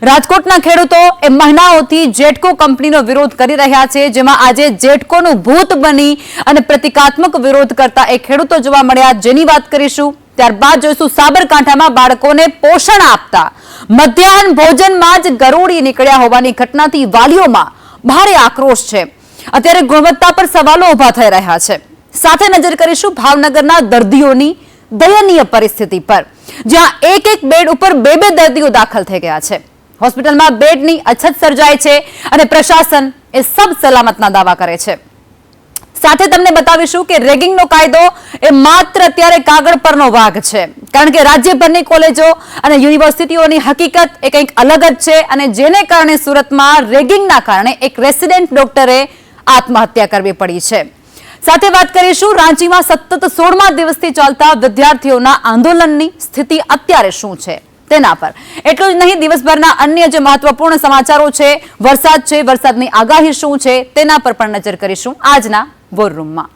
રાજકોટના ખેડૂતો એ મહિનાઓથી જેટકો કંપનીનો વિરોધ કરી રહ્યા છે, જેમાં આજે જેટકોનું ભૂત બની અને પ્રતિકાત્મક વિરોધ કરતા એ ખેડૂતો જોવા મળ્યા, જેની વાત કરીશું। ત્યારબાદ જોઈશું સાબરકાંઠામાં બાળકોને પોષણ આપતા મધ્યાહન ભોજનમાં જ ગરોળી નીકળ્યા હોવાની ઘટનાથી વાલીઓમાં ભારે આક્રોશ છે। અત્યારે ગુણવત્તા પર સવાલો ઉભા થઈ રહ્યા છે। સાથે નજર કરીશું ભાવનગરના દર્દીઓની દયનીય પરિસ્થિતિ પર, જ્યાં એક બેડ ઉપર બે દર્દીઓ દાખલ થઈ ગયા છે। હોસ્પિટલમાં બેડની અછત સર્જાય છે અને પ્રશાસન એ સબ સલામતના દાવા કરે છે। સાથે તમને બતાવીશું કે રેગિંગનો કાયદો એ માત્ર અત્યારે કાગળ પરનો વાઘ છે, કારણ કે રાજ્યભરની કોલેજો અને યુનિવર્સિટીઓની હકીકત એ કંઈક અલગ જ છે અને જેને કારણે સુરતમાં રેગિંગના કારણે એક રેસિડેન્ટ ડોક્ટરે આત્મહત્યા કરવી પડી છે। સાથે વાત કરીશું રાંચીમાં સતત 16મા દિવસથી ચાલતા વિદ્યાર્થીઓના આંદોલનની સ્થિતિ અત્યારે શું છે તેના પર। એટલું જ નહીં, દિવસભરના અન્ય જે મહત્વપૂર્ણ સમાચારો છે, વરસાદ છે, વરસાદની આગાહી શું છે તેના પર પણ નજર કરીશું આજના વોર રૂમમાં।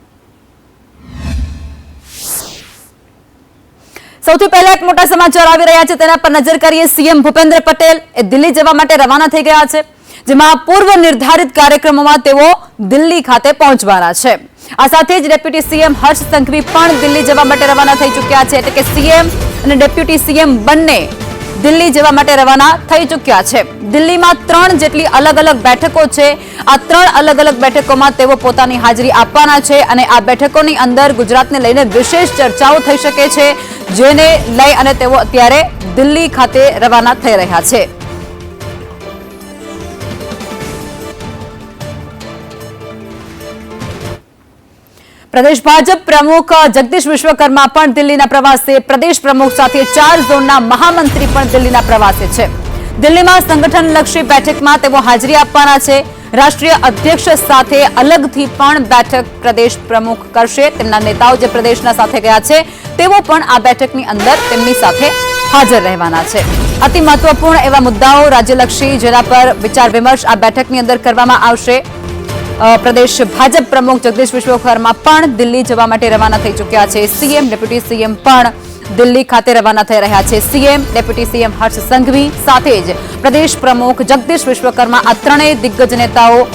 સૌથી પહેલા એક મોટા સમાચાર આવી રહ્યા છે તેના પર નજર કરીએ। સીએમ ભૂપેન્દ્ર પટેલ એ દિલ્હી જવા માટે રવાના થઈ ગયા છે, જેમાં પૂર્વ નિર્ધારિત કાર્યક્રમોમાં તેઓ દિલ્હી ખાતે પહોંચવાના છે। આ સાથે જ ડેપ્યુટી સીએમ હર્ષ સંઘવી પણ દિલ્હી જવા માટે રવાના થઈ ચૂક્યા છે, એટલે કે સીએમ અને ડેપ્યુટી સીએમ બંને દિલ્હી જવા માટે રવાના થઈ ચૂક્યા છે। દિલ્હીમાં 3 જેટલી અલગ અલગ બેઠકો છે। આ 3 અલગ અલગ બેઠકોમાં તેઓ પોતાની હાજરી આપવાના છે અને આ બેઠકોની અંદર ગુજરાતને લઈને વિશેષ ચર્ચાઓ થઈ શકે છે, જેને લઈ અને તેઓ અત્યારે દિલ્હી ખાતે રવાના થઈ રહ્યા છે। પ્રદેશ ભાજપ પ્રમુખ જગદીશ વિશ્વકર્મા પણ દિલ્હીના પ્રવાસે, પ્રદેશ પ્રમુખ સાથે 4 ઝોનના મહામંત્રી પણ દિલ્હીના પ્રવાસે છે। દિલ્હીમાં સંગઠનલક્ષી બેઠકમાં તેઓ હાજરી આપવાના છે। રાષ્ટ્રીય અધ્યક્ષ સાથે અલગથી પણ બેઠક પ્રદેશ પ્રમુખ કરશે। તેમના નેતાઓ જે પ્રદેશના સાથે ગયા છે તેઓ પણ આ બેઠકની અંદર તેમની સાથે હાજર રહેવાના છે। અતિ મહત્વપૂર્ણ એવા મુદ્દાઓ રાજ્યલક્ષી જેના પર વિચાર વિમર્શ આ બેઠકની અંદર કરવામાં આવશે। પ્રદેશ ભાજપ પ્રમુખ જગદીશ વિશ્વકર્મા પણ દિલ્હી જવા માટે રવાના થઈ ચૂક્યા છે। સીએમ ડેપ્યુટી સીએમ પણ દિલ્હી ખાતે રવાના થઈ રહ્યા છે। CM deputy CM Harsh Sanghavi સાથે જ પ્રદેશ પ્રમુખ જગદીશ વિશ્વકર્મા આ ત્રણેય દિગ્ગજ નેતાઓ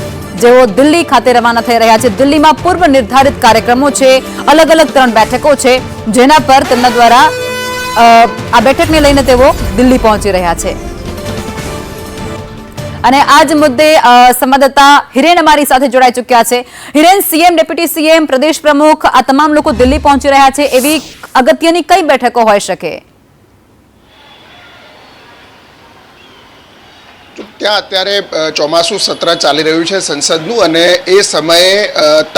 જેઓ દિલ્હી ખાતે રવાના થઈ રહ્યા છે। દિલ્હીમાં પૂર્વ નિર્ધારિત કાર્યક્રમો છે, અલગ અલગ 3 બેઠકો છે, જેના પર તેમના દ્વારા આ બેઠકને લઈને તેઓ દિલ્હી પહોંચી રહ્યા છે। અને આજ મુદ્દે સંવાદદાતા હિરેન અમારી સાથે જોડાઈ ચૂક્યા છે। હિરેન, સીએમ ડેપ્યુટી સીએમ પ્રદેશ પ્રમુખ આ તમામ લોકો દિલ્હી પહોંચી રહ્યા છે, એવી અગત્યની કઈ બેઠકો હોઈ શકે? ત્યાં અત્યારે ચોમાસું સત્ર ચાલી રહ્યું છે સંસદનું, અને એ સમયે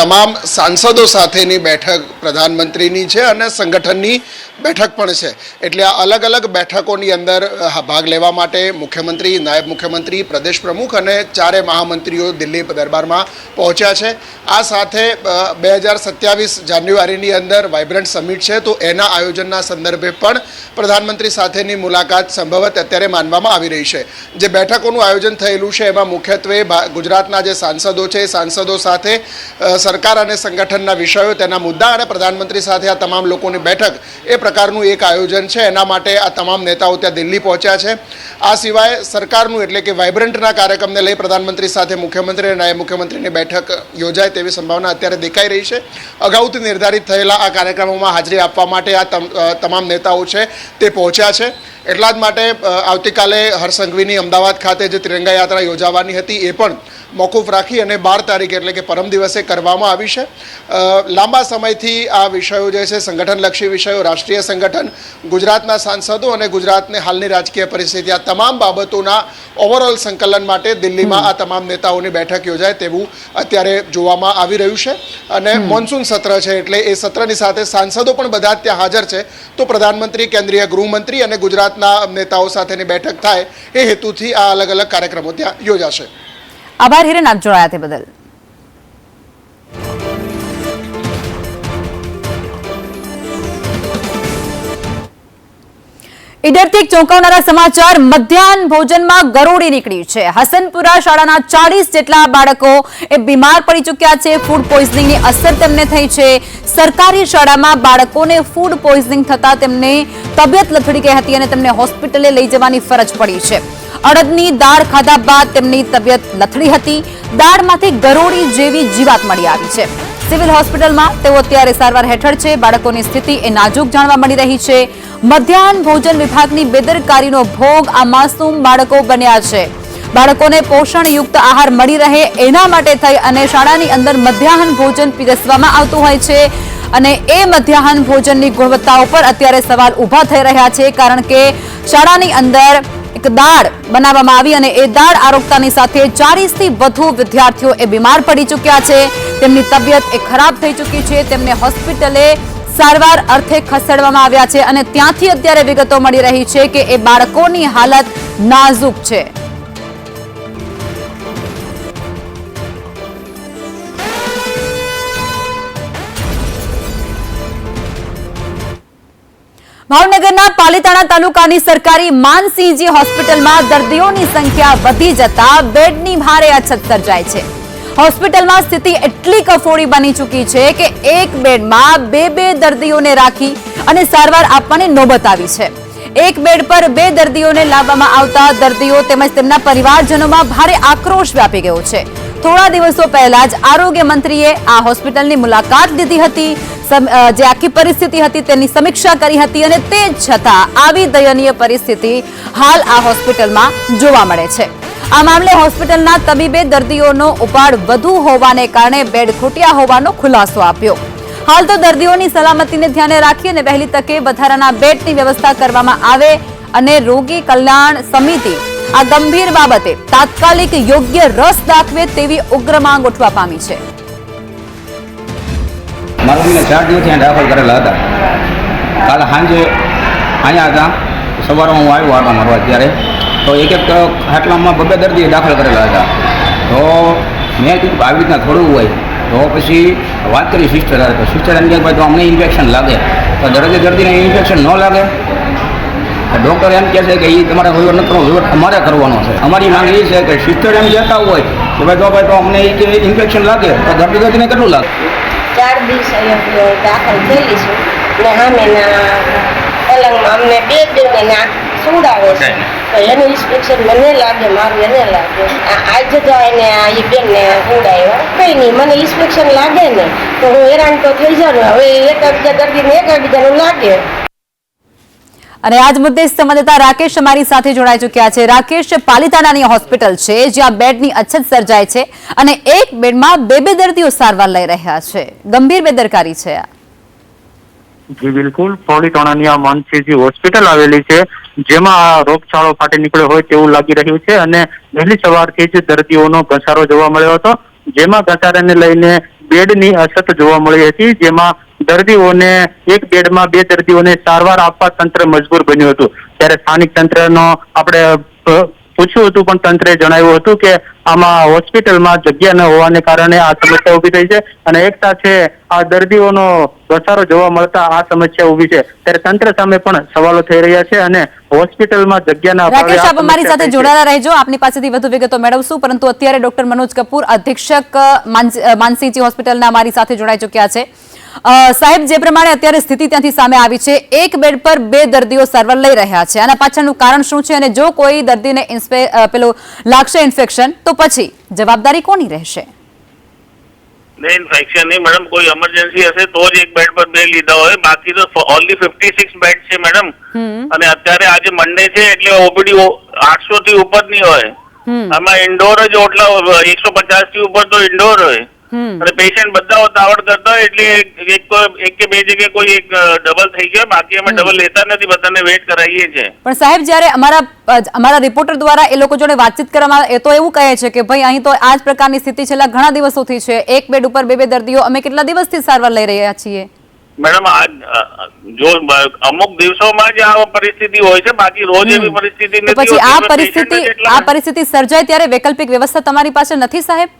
તમામ સાંસદો સાથેની બેઠક પ્રધાનમંત્રીની છે અને સંગઠનની બેઠક પણ છે। એટલે આ અલગ અલગ બેઠકોની અંદર ભાગ લેવા માટે મુખ્યમંત્રી, નાયબ મુખ્યમંત્રી, પ્રદેશ પ્રમુખ અને 4 મહામંત્રીઓ દિલ્હી દરબારમાં પહોંચ્યા છે। આ સાથે 2027 જાન્યુઆરીની અંદર વાઇબ્રન્ટ સમિટ છે, તો એના આયોજનના સંદર્ભે પણ પ્રધાનમંત્રી સાથેની મુલાકાત સંભવત અત્યારે માનવામાં આવી રહી છે। જે બેઠકોનું આયોજન થયેલું છે એમાં મુખ્યત્વે ગુજરાતના જે સાંસદો છે એ સાંસદો સાથે સરકાર અને સંગઠનના વિષયો, તેના મુદ્દા અને પ્રધાનમંત્રી સાથે આ તમામ લોકોની બેઠક એ પ્રકારનું એક આયોજન છે। એના માટે આ તમામ નેતાઓ ત્યાં દિલ્હી પહોંચ્યા છે। આ સિવાય સરકારનું એટલે કે વાઇબ્રન્ટના કાર્યક્રમને લઈ પ્રધાનમંત્રી સાથે મુખ્યમંત્રી અને નાયબ મુખ્યમંત્રીની બેઠક યોજાય તેવી સંભાવના અત્યારે દેખાઈ રહી છે। અગાઉથી નિર્ધારિત થયેલા આ કાર્યક્રમોમાં હાજરી આપવા માટે આ તમામ નેતાઓ છે તે પહોંચ્યા છે। એટલા જ માટે આવતીકાલે હર્ષ સંઘવીની અમદાવાદ ખાતે જે તિરંગા યાત્રા યોજાવાની હતી એ પણ મોકૂફ રાખી અને 12 તારીખે એટલે કે પરમ દિવસે કરવામાં આવી છે। લાંબા સમયથી આ વિષયો જે છે સંગઠનલક્ષી વિષયો, રાષ્ટ્રીય સંગઠન, ગુજરાતના સાંસદો અને ગુજરાતની હાલની રાજકીય પરિસ્થિતિ, આ તમામ બાબતોના ઓવરઓલ સંકલન માટે દિલ્હીમાં આ તમામ નેતાઓની બેઠક યોજાય તેવું અત્યારે જોવામાં આવી રહ્યું છે। અને મોન્સૂન સત્ર છે એટલે એ સત્રની સાથે સાંસદો પણ બધા જ ત્યાં હાજર છે, તો પ્રધાનમંત્રી, કેન્દ્રીય ગૃહમંત્રી અને ગુજરાતના નેતાઓ સાથેની બેઠક થાય એ હેતુથી આ અલગ અલગ કાર્યક્રમો ત્યાં યોજાશે। આભાર હિરેન, આપ જોડાયા તે બદલ। ઈડરથી ચોંકાવનારા સમાચાર, મધ્યાહન ભોજનમાં ગરોળી નીકળી છે। હસનપુરા શાળાના 40 જેટલા બાળકો એ બીમાર પડી ચૂક્યા છે। ફૂડ પોઈઝનિંગની અસર તેમને થઈ છે। સરકારી શાળામાં બાળકોને ફૂડ પોઈઝનિંગ થતા તેમને તબિયત લથડી ગઈ હતી અને તેમને હોસ્પિટલે લઈ જવાની ફરજ પડી છે। અડદની દાળ ખાધા બાદ તેમની તબિયત લથડી હતી. દાળમાંથી ગરોળી જેવી જીવાત મળી આવી છે. સિવિલ હોસ્પિટલમાં તેઓ અત્યારે સારવાર હેઠળ છે. બાળકોની સ્થિતિ એ નાજુક જાણવા મળી રહી છે. મધ્યાહન ભોજન વિભાગની બેદરકારીનો ભોગ આ માસૂમ બાળકો બન્યા છે. બાળકોને પોષણયુક્ત આહાર મળી રહે એના માટે થઈ અને શાળાની અંદર મધ્યાહન ભોજન પીરસવામાં આવતું હોય છે અને એ મધ્યાહન ભોજનની ગુણવત્તા ઉપર અત્યારે સવાલ ઊભા થઈ રહ્યા છે, કારણ કે શાળાની અંદર એક દાળ બનાવવામાં આવી અને એ દાળ આરોગતાની સાથે 40 થી વધુ વિદ્યાર્થીઓ એ બીમાર પડી ચૂક્યા છે. તેમની તબિયત એ ખરાબ થઈ ચૂકી છે. તેમને હોસ્પિટલે સારવાર અર્થે ખસેડવામાં આવ્યા છે અને ત્યાંથી અત્યારે વિગતો મળી રહી છે કે એ બાળકોની હાલત નાજુક છે. ભાવનગરના પાલીતાણા તાલુકાની સરકારી માનસિંહજી હોસ્પિટલમાં દર્દીઓની સંખ્યા વધી જતા બેડની ભારે અછત સર્જાય છે. હોસ્પિટલમાં સ્થિતિ એટલી કફોડી બની ચૂકી છે કે એક બેડમાં બે દર્દીઓને રાખી અને સારવાર આપવાની નોબત આવી છે. એક બેડ પર 2 દર્દીઓને લાવવામાં આવતા દર્દીઓ તેમજ તેમના પરિવારજનોમાં ભારે આક્રોશ વ્યાપી ગયો છે. થોડા દિવસો પહેલા જ આરોગ્ય મંત્રીએ આ હોસ્પિટલની મુલાકાત લીધી હતી. જે આખી પરિસ્થિતિ હતી તેની સમીક્ષા કરી હતી અને તે છતાં આવી દયનીય પરિસ્થિતિ હાલ આ હોસ્પિટલમાં જોવા મળે છે. આ મામલે હોસ્પિટલના તબીબે દર્દીઓનો ઉપાડ વધુ હોવાને કારણે બેડ ખૂટ્યા હોવાનો ખુલાસો આપ્યો. હાલ તો દર્દીઓની સલામતીને ધ્યાને રાખી અને વહેલી તકે વધારાના બેડની વ્યવસ્થા કરવામાં આવે અને રોગી કલ્યાણ સમિતિ આ ગંભીર બાબતે તાત્કાલિક યોગ્ય રસ દાખવે તેવી ઉગ્ર માંગ ઉઠવા પામી છે. મારા મમ્મીને 4 દિવસથી અહીંયા દાખલ કરેલા હતા. કાલે સાંજે અહીંયા હતા, સવારમાં હું આવ્યો આટો મારવા ત્યારે તો એક ખાટલામાં 2 દર્દીએ દાખલ કરેલા હતા. તો મેં કીધું આવી રીતના થોડું હોય તો પછી વાત કરી સિસ્ટર તો સિસ્ટર એમ કે ભાઈ તો અમને ઇન્ફેક્શન લાગે તો દર્દીને ઇન્ફેક્શન ન લાગે. ડૉક્ટર એમ કહે છે કે એ તમારે વહીવટ નથી કરવો, વહીવટ અમારે કરવાનો છે. અમારી માંગ એ છે કે સિસ્ટર એમ કહેતા હોય કે ભાઈ તો અમને એ ઇન્ફેક્શન લાગે તો દર્દીને કેટલું લાગે. 4 દિવસ અહીંયા દાખલ થયેલી છું ને સામેના પલંગમાં અમને 2 દર્દીને સુવડાવે છે તો એનું ઇન્સ્પેક્શન મને લાગે, મારું એને લાગે. આજે તો એને એ બેનને સુવડાવ્યો કંઈ નહીં, મને ઇન્સ્પેક્શન લાગે ને તો હું હેરાન તો થઈ જાઉં. હવે એકાબીજા દર્દીને એકાબીજાનું લાગે. અને આજ મુદ્દે સંવાદદાતા રાકેશ અમારી સાથે જોડાઈ ચૂક્યા છે. રાકેશ, પાલીતાણાની હોસ્પિટલ છે જ્યાં બેડની અછત સર્જાય છે અને એક બેડમાં 2 દર્દીઓ સારવાર લઈ રહ્યા છે. ગંભીર બેદરકારી છે આ. જી બિલકુલ, પાલીતાણાની આ માનસિંહજી હોસ્પિટલ આવેલી છે જેમાં આ રોગચાળો ફાટી નીકળ્યો હોય તેવું લાગી રહ્યું છે અને વહેલી સવારથી જ દર્દીઓનો ઘસારો જોવા મળ્યો હતો, જેમાં ઘસારાને લઈને બેડની અછત જોવા મળી હતી. જેમાં દર્દીઓને એક બેડમાં 2 દર્દીઓને સારવાર આપવા તંત્ર મજબૂર બન્યું હતું. ત્યારે સ્થાનિક તંત્રનો આપણે પૂછ્યું હતું પણ તંત્રે જણાવ્યું હતું કે આમાં હોસ્પિટલમાં જગ્યા ન હોવાને કારણે આ સમસ્યા ઊભી થઈ છે અને એક સાથે આ દર્દીઓનો ઘસારો જોવા મળતા આ સમસ્યા ઊભી છે. ત્યારે તંત્ર સામે પણ સવાલો થઈ રહ્યા છે અને હોસ્પિટલમાં જગ્યાના અભાવે રાકેશ, આપ અમારી સાથે જોડાયેલા રહેજો, આપની પાસેથી વધુ વિગતો મેળવશું. પરંતુ અત્યારે ડોક્ટર મનોજ કપૂર, અધિક્ષક માનસિંહજી હોસ્પિટલના અમારી સાથે જોડાઈ ચૂક્યા છે. સાહેબ, જે પ્રમાણે અત્યારે સ્થિતિ ત્યાંથી સામે આવી છે, એક બેડ પર 2 દર્દીઓ સારવાર લઈ રહ્યા છે, આના પાછળનું કારણ શું છે અને જો કોઈ દર્દીને પેલું લાગશે ઇન્ફેક્શન તો પછી જવાબદારી કોની રહેશે? ઇન્ફેક્શન નહીં મેડમ, કોઈ ઇમરજન્સી હશે તો જ એક બેડ પર 2 લીધા હોય, બાકી તો ઓનલી 56 બેડ છે મેડમ. અને અત્યારે આજે મંડે છે એટલે ઓપીડી 800 થી ઉપરની હોય. આમાં ઇન્ડોર જ ઓટલા 150 થી ઉપર તો ઇન્ડોર હોય અને પેશન્ટ બધા ઉતાવળ કરતા હોય એટલે એક કે 2 જગ્યાએ કોઈ એક ડબલ થઈ ગયો, બાકી અમે ડબલ લેતા નથી, બધાને વેઇટ કરાવીએ છીએ. પણ સાહેબ, જ્યારે અમારા રિપોર્ટર દ્વારા એ લોકો જોડે વાતચીત કરવામાં એ તો એવું કહે છે કે ભાઈ અહીં તો આ જ પ્રકારની સ્થિતિ છેલ્લા ઘણા દિવસોથી છે, એક બેડ ઉપર 2 દર્દીઓ, અમે કેટલા દિવસથી સારવાર લઈ રહ્યા છીએ. મેડમ, જો અમુક દિવસોમાં જ આ પરિસ્થિતિ હોય છે, બાકી રોજ એવી પરિસ્થિતિ નથી. પછી આ પરિસ્થિતિ સર્જાય ત્યારે વૈકલ્પિક વ્યવસ્થા તમારી પાસે નથી સાહેબ?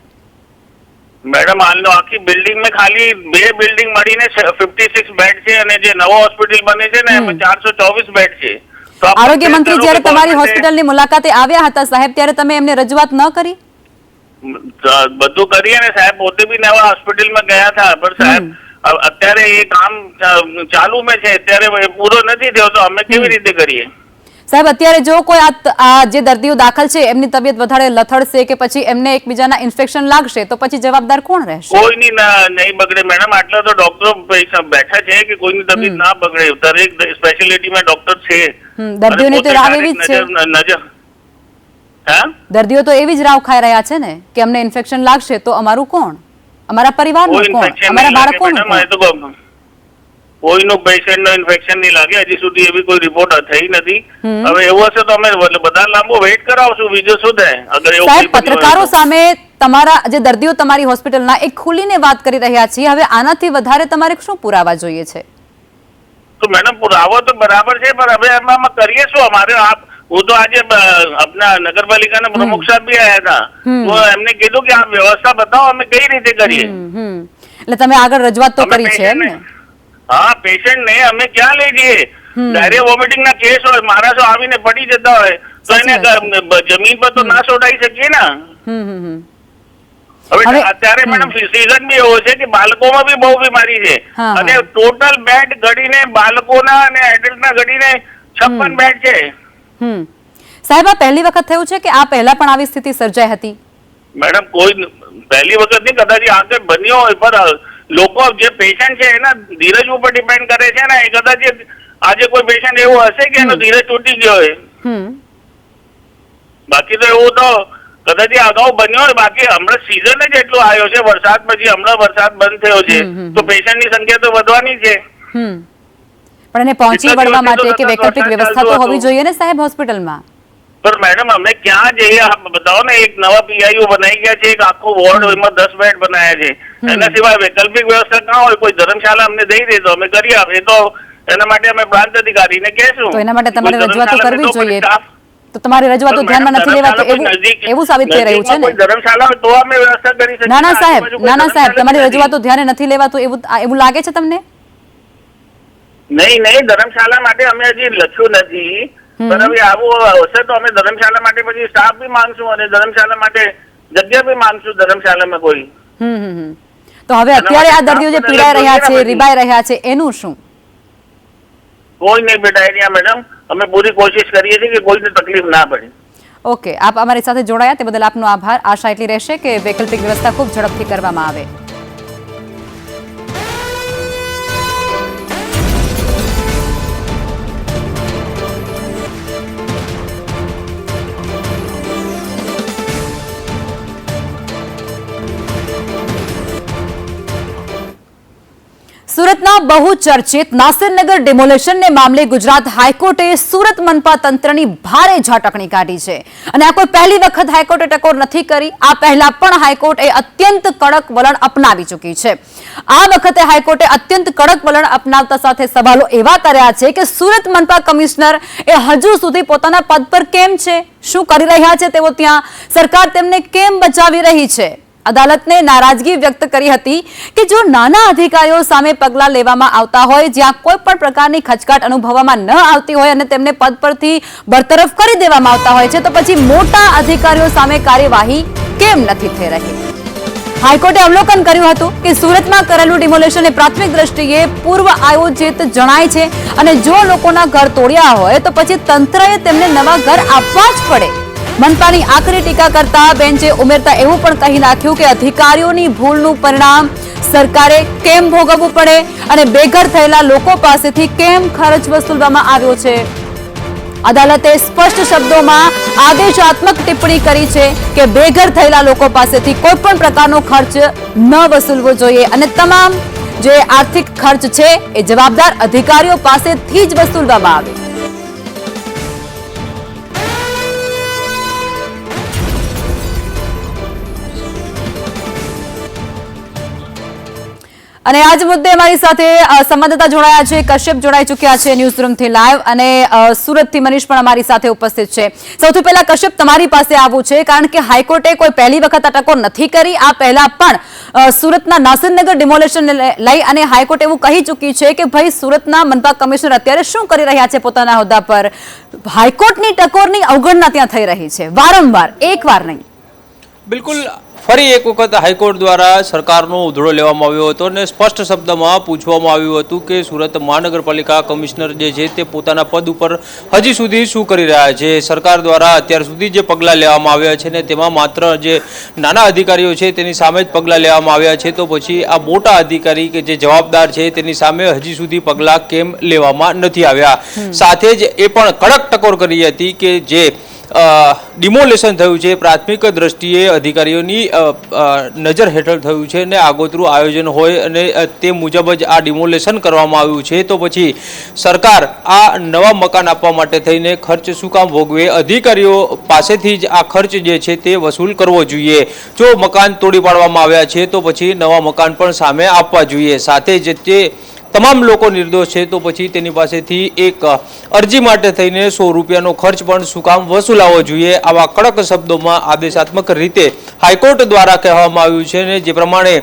મેડમ, હાલનો આખી બિલ્ડિંગ में ખાલી 2 બિલ્ડિંગ મળીને 56 બેડ છે અને જે નવો હોસ્પિટલ બને છે ને એમાં 424 બેડ છે. આરોગ્ય મંત્રી જ્યારે તમારી હોસ્પિટલની મુલાકાતે આવ્યા હતા સાહેબ, ત્યારે તમે એમને રજૂઆત ન કરી? બધું કરીએ ને સાહેબ, પોતે બી નવા હોસ્પિટલમાં ગયા હતા પણ સાહેબ અત્યારે એ કામ ચાલુ में છે, અત્યારે પૂરો નથી થયો તો અમે કેવી રીતે કરીએ? સાહેબ અત્યારે જો કોઈ આ જે દર્દીઓ દાખલ છે એમની તબિયત વધારે લથડશે કે પછી એમને એકબીજાના ઇન્ફેક્શન લાગશે તો પછી જવાબદાર કોણ રહેશે? કોઈની નહીં બગડે મેડમ, આટલા તો ડોક્ટરો બેઠા છે કે કોઈની તબિયત ના બગડે. દરેક સ્પેશિયાલિટીમાં ડોક્ટર છે. દર્દીઓની તો રાવ એવી જ છે. દર્દીઓ તો એવી જ રાવ ખાઈ રહ્યા છે ને કે અમને ઇન્ફેક્શન લાગશે તો અમારું કોણ, અમારા પરિવારનું કોણ, અમારા બાળકોનું કોણ? કોઈનું પેશન્ટનું ઇન્ફેક્શન નહીં લાગે. હજી સુધી એવી કોઈ રિપોર્ટ થઈ નથી. હવે એવું હશે તો અમે બધા લાંબો વેઇટ કરાવશું, બીજું શું થાય? અગર એવું સાહેબ પત્રકારો સામે તમારા જે દર્દીઓ તમારી હોસ્પિટલના એક ખુલીને વાત કરી રહ્યા છે, હવે આનાથી વધારે તમારે શું પુરાવા જોઈએ છે? તો મેડમ પુરાવો તો બરાબર છે, પણ હવે એમાં કરીએ શું? અમારે હું તો આજે આપના નગરપાલિકાના પ્રમુખ સાહેબ બી આવ્યા હતા, તો એમને કીધું કે આ વ્યવસ્થા બતાવો, અમે કઈ રીતે કરીએ. એટલે તમે આગળ રજૂઆત તો કરી છે એમ ને? હા, પેશન્ટ ને અમે ક્યાં લઈ જઈએ? ડાયરિયા વોમિટિંગ ના કેસ હોય, માણસો આવીને પડી જતા હોય તો એને જમીન પર તો ના છોડાઈ શકીએ ને. હવે અત્યારે મેડમ સીઝન બી એવો છે કે બાળકોમાં બી બહુ બીમારી છે, અને ટોટલ બેડ ઘડીને બાળકોના અને એડલ્ટના ઘડીને 56 બેડ છે. સાહેબ આ પહેલી વખત થયું છે કે આ પહેલા પણ આવી સ્થિતિ સર્જાઈ હતી? મેડમ કોઈ પહેલી વખત નહીં, કદાચ આગળ બન્યો હોય, પણ લોકો જે પેશન્ટ છે એના ધીરજ ઉપર ડિપેન્ડ કરે છે ને. કદાચ આજે કોઈ પેશન્ટ એવું હશે કે એનો ધીરજ તૂટી ગયો હોય, બાકી તો એવું તો કદાચ અગાઉ બન્યો હોય. બાકી હમણાં સિઝન જ એટલો આવ્યો છે, વરસાદ પછી હમણાં વરસાદ બંધ થયો છે તો પેશન્ટની સંખ્યા તો વધવાની છે. પણ એને પહોંચી વળવા માટે કે વૈકલ્પિક વ્યવસ્થા તો હોવી જોઈએ ને સાહેબ હોસ્પિટલમાં? પણ મેડમ અમે ક્યાં જઈએ? બતાવો ને, એક નવા પીઆઈયુ બનાવી ગયા છે, એક આખો વોર્ડ એમાં 10 બેડ બનાવ્યા છે. એના સિવાય વૈકલ્પિક વ્યવસ્થા ક્યાં હોય? કોઈ ધર્મશાળા અમને દઈ દે તો અમે કરી આપીએ. તો એના માટે અમે પ્રાંત અધિકારીને કહેશું. તો એના માટે તમારે રજૂઆત કરવી જોઈએ. તો તમારી રજૂઆતો ધ્યાનમાં નથી લેવાતી એવું સાબિત થઈ રહ્યું છે ને? ધર્મશાળા તો અમે વ્યવસ્થા કરી શકીએ. ના સાહેબ તમારી રજૂઆતો ધ્યાને નથી લેવાતું એવું લાગે છે તમને? નહીં, ધર્મશાળા માટે અમે હજી લખ્યું નથી, પણ હવે આવું હશે તો અમે ધર્મશાળા માટે પછી સ્ટાફ બી માંગશું અને ધર્મશાળા માટે જગ્યા બી માંગશું ધર્મશાળામાં કોઈ. તો હવે અત્યારે આ દર્દીઓ જે પીડાઈ રહ્યા છે, રીબાઈ રહ્યા છે, એનું શું? કોઈ નહીં બેટા રહ્યા મેડમ, અમે પૂરી કોશિશ કરીએ છીએ કે કોઈને તકલીફ ના પડે. ઓકે, આપ અમારી સાથે જોડાયા તે બદલ આપનો આભાર. આશા એટલી રહેશે કે વૈકલ્પિક વ્યવસ્થા ખૂબ ઝડપથી કરવામાં આવે. સુરતના બહુ ચર્ચિત નાસિરનગર ડિમોલેશનને મામલે ગુજરાત હાઈકોર્ટે સુરત મનપા તંત્રની ભારે ઝાટકણી કાઢી છે, અને આ કોઈ પહેલી વખત હાઈકોર્ટે ટકોર નથી કરી. આ પહેલા પણ હાઈકોર્ટે અત્યંત કડક વલણ અપનાવી ચૂકી છે. આ વખતે હાઈકોર્ટે અત્યંત કડક વલણ અપનાવતા સાથે સવાલો એવા કર્યા છે કે સુરત મનપા કમિશનર એ હજુ સુધી પોતાના પદ પર કેમ છે, શું કરી રહ્યા છે તેઓ ત્યાં, સરકાર તેમને કેમ બચાવી રહી છે? અદાલતને નારાજગી વ્યક્ત કરી હતી કે જો નાના અધિકારીઓ સામે પગલાં લેવામાં આવતા હોય, જ્યાં કોઈ પણ પ્રકારની ખચકાટ અનુભવવામાં ન આવતી હોય અને તેમને પદ પરથી બરતરફ કરી દેવામાં આવતા હોય છે, તો પછી મોટા અધિકારીઓ સામે કાર્યવાહી કેમ નથી થઈ રહી? હાઈકોર્ટે અવલોકન કર્યું હતું કે સુરતમાં કરેલું ડિમોલેશન એ પ્રાથમિક દ્રષ્ટિએ પૂર્વ આયોજિત જણાય છે, અને જો લોકોના ઘર તોડ્યા હોય તો પછી તંત્રએ તેમને નવા ઘર આપવા જ પડે. મનપાની આકરી ટીકા કરતા બેન્ચે ઉમેરતા એવું પણ કહી નાખ્યું કે અધિકારીઓની ભૂલનું પરિણામ સરકારે કેમ ભોગવવું પડે અને બેઘર થયેલા લોકો પાસેથી કેમ ખર્ચ વસૂલવામાં આવ્યો છે. અદાલતે સ્પષ્ટ શબ્દોમાં આદેશાત્મક ટિપ્પણી કરી છે કે બેઘર થયેલા લોકો પાસેથી કોઈ પણ પ્રકારનો ખર્ચ ન વસૂલવો જોઈએ, અને તમામ જે આર્થિક ખર્ચ છે એ જવાબદાર અધિકારીઓ પાસેથી જ વસૂલવામાં આવે. અને આજ મુદ્દે અમારી સાથે સંવાદદાતા જોડાયા છે, કશ્યપ જોડાઈ ચૂક્યા છે ન્યૂઝરૂમથી લાઈવ, અને સુરતથી મનીષ પણ અમારી સાથે ઉપસ્થિત છે. સૌથી પહેલા કશ્યપ તમારી પાસે આવવું છે, કારણ કે હાઈકોર્ટે કોઈ પહેલી વખત આ ટકોર નથી કરી. આ પહેલા પણ સુરતના નાસિરનગર ડિમોલેશન લઈ અને હાઈકોર્ટ એવું કહી ચૂકી છે કે ભાઈ સુરતના મનપા કમિશનર અત્યારે શું કરી રહ્યા છે પોતાના હોદ્દા પર. હાઈકોર્ટની ટકોરની અવગણના ત્યાં થઈ રહી છે વારંવાર, એકવાર નહીં. બિલકુલ ફરી એક વખત હાઈકોર્ટ દ્વારા સરકારનો ઉધડો લેવામાં આવ્યો હતો અને સ્પષ્ટ શબ્દમાં પૂછવામાં આવ્યું હતું કે સુરત મહાનગરપાલિકા કમિશનર જે છે તે પોતાના પદ ઉપર હજી સુધી શું કરી રહ્યા છે. સરકાર દ્વારા અત્યાર સુધી જે પગલાં લેવામાં આવ્યા છે ને તેમાં માત્ર જે નાના અધિકારીઓ છે તેની સામે જ પગલાં લેવામાં આવ્યા છે, તો પછી આ મોટા અધિકારી કે જે જવાબદાર છે તેની સામે હજી સુધી પગલાં કેમ લેવામાં નથી આવ્યા. સાથે જ એ પણ કડક ટકોર કરી હતી કે જે ડિમોલેશન થયું છે પ્રાથમિક દ્રષ્ટિએ અધિકારીઓની નજર હેઠળ થયું છે ને આગોતરું આયોજન હોય અને તે મુજબ જ આ ડિમોલેશન કરવામાં આવ્યું છે, તો પછી સરકાર આ નવા મકાન આપવા માટે થઈને ખર્ચ શું કામ ભોગવે? અધિકારીઓ પાસેથી જ આ ખર્ચ જે છે તે વસૂલ કરવો જોઈએ. જો મકાન તોડી પાડવામાં આવ્યા છે તો પછી નવા મકાન પણ સામે આપવા જોઈએ. સાથે જ તે તમામ લોકો નિર્દોષ છે તો પછી તેની પાસેથી એક અરજી માટે થઈને 100 રૂપિયાનો ખર્ચ પણ શું કામ વસૂલાવવો જોઈએ. આવા કડક શબ્દોમાં આદેશાત્મક રીતે હાઈકોર્ટ દ્વારા કહેવામાં આવ્યું છે ને જે પ્રમાણે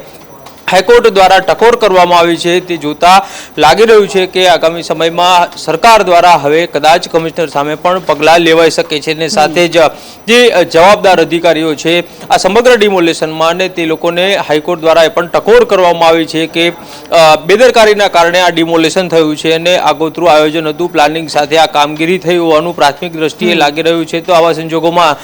હાઈકોર્ટ દ્વારા ટકોર કરવામાં આવી છે તે જોતા લાગી રહ્યું છે કે આગામી સમયમાં સરકાર દ્વારા હવે કદાચ કમિશનર સામે પણ પગલાં લેવાઈ શકે છે ને સાથે જ જે જવાબદાર અધિકારીઓ છે આ સમગ્ર ડિમોલેશનમાં ને તે લોકોને હાઈકોર્ટ દ્વારા એ પણ ટકોર કરવામાં આવી છે કે બેદરકારીના કારણે આ ડિમોલેશન થયું છે અને આગોતરું આયોજન હતું, પ્લાનિંગ સાથે આ કામગીરી થઈ હોવાનું પ્રાથમિક દ્રષ્ટિએ લાગી રહ્યું છે. તો આવા સંજોગોમાં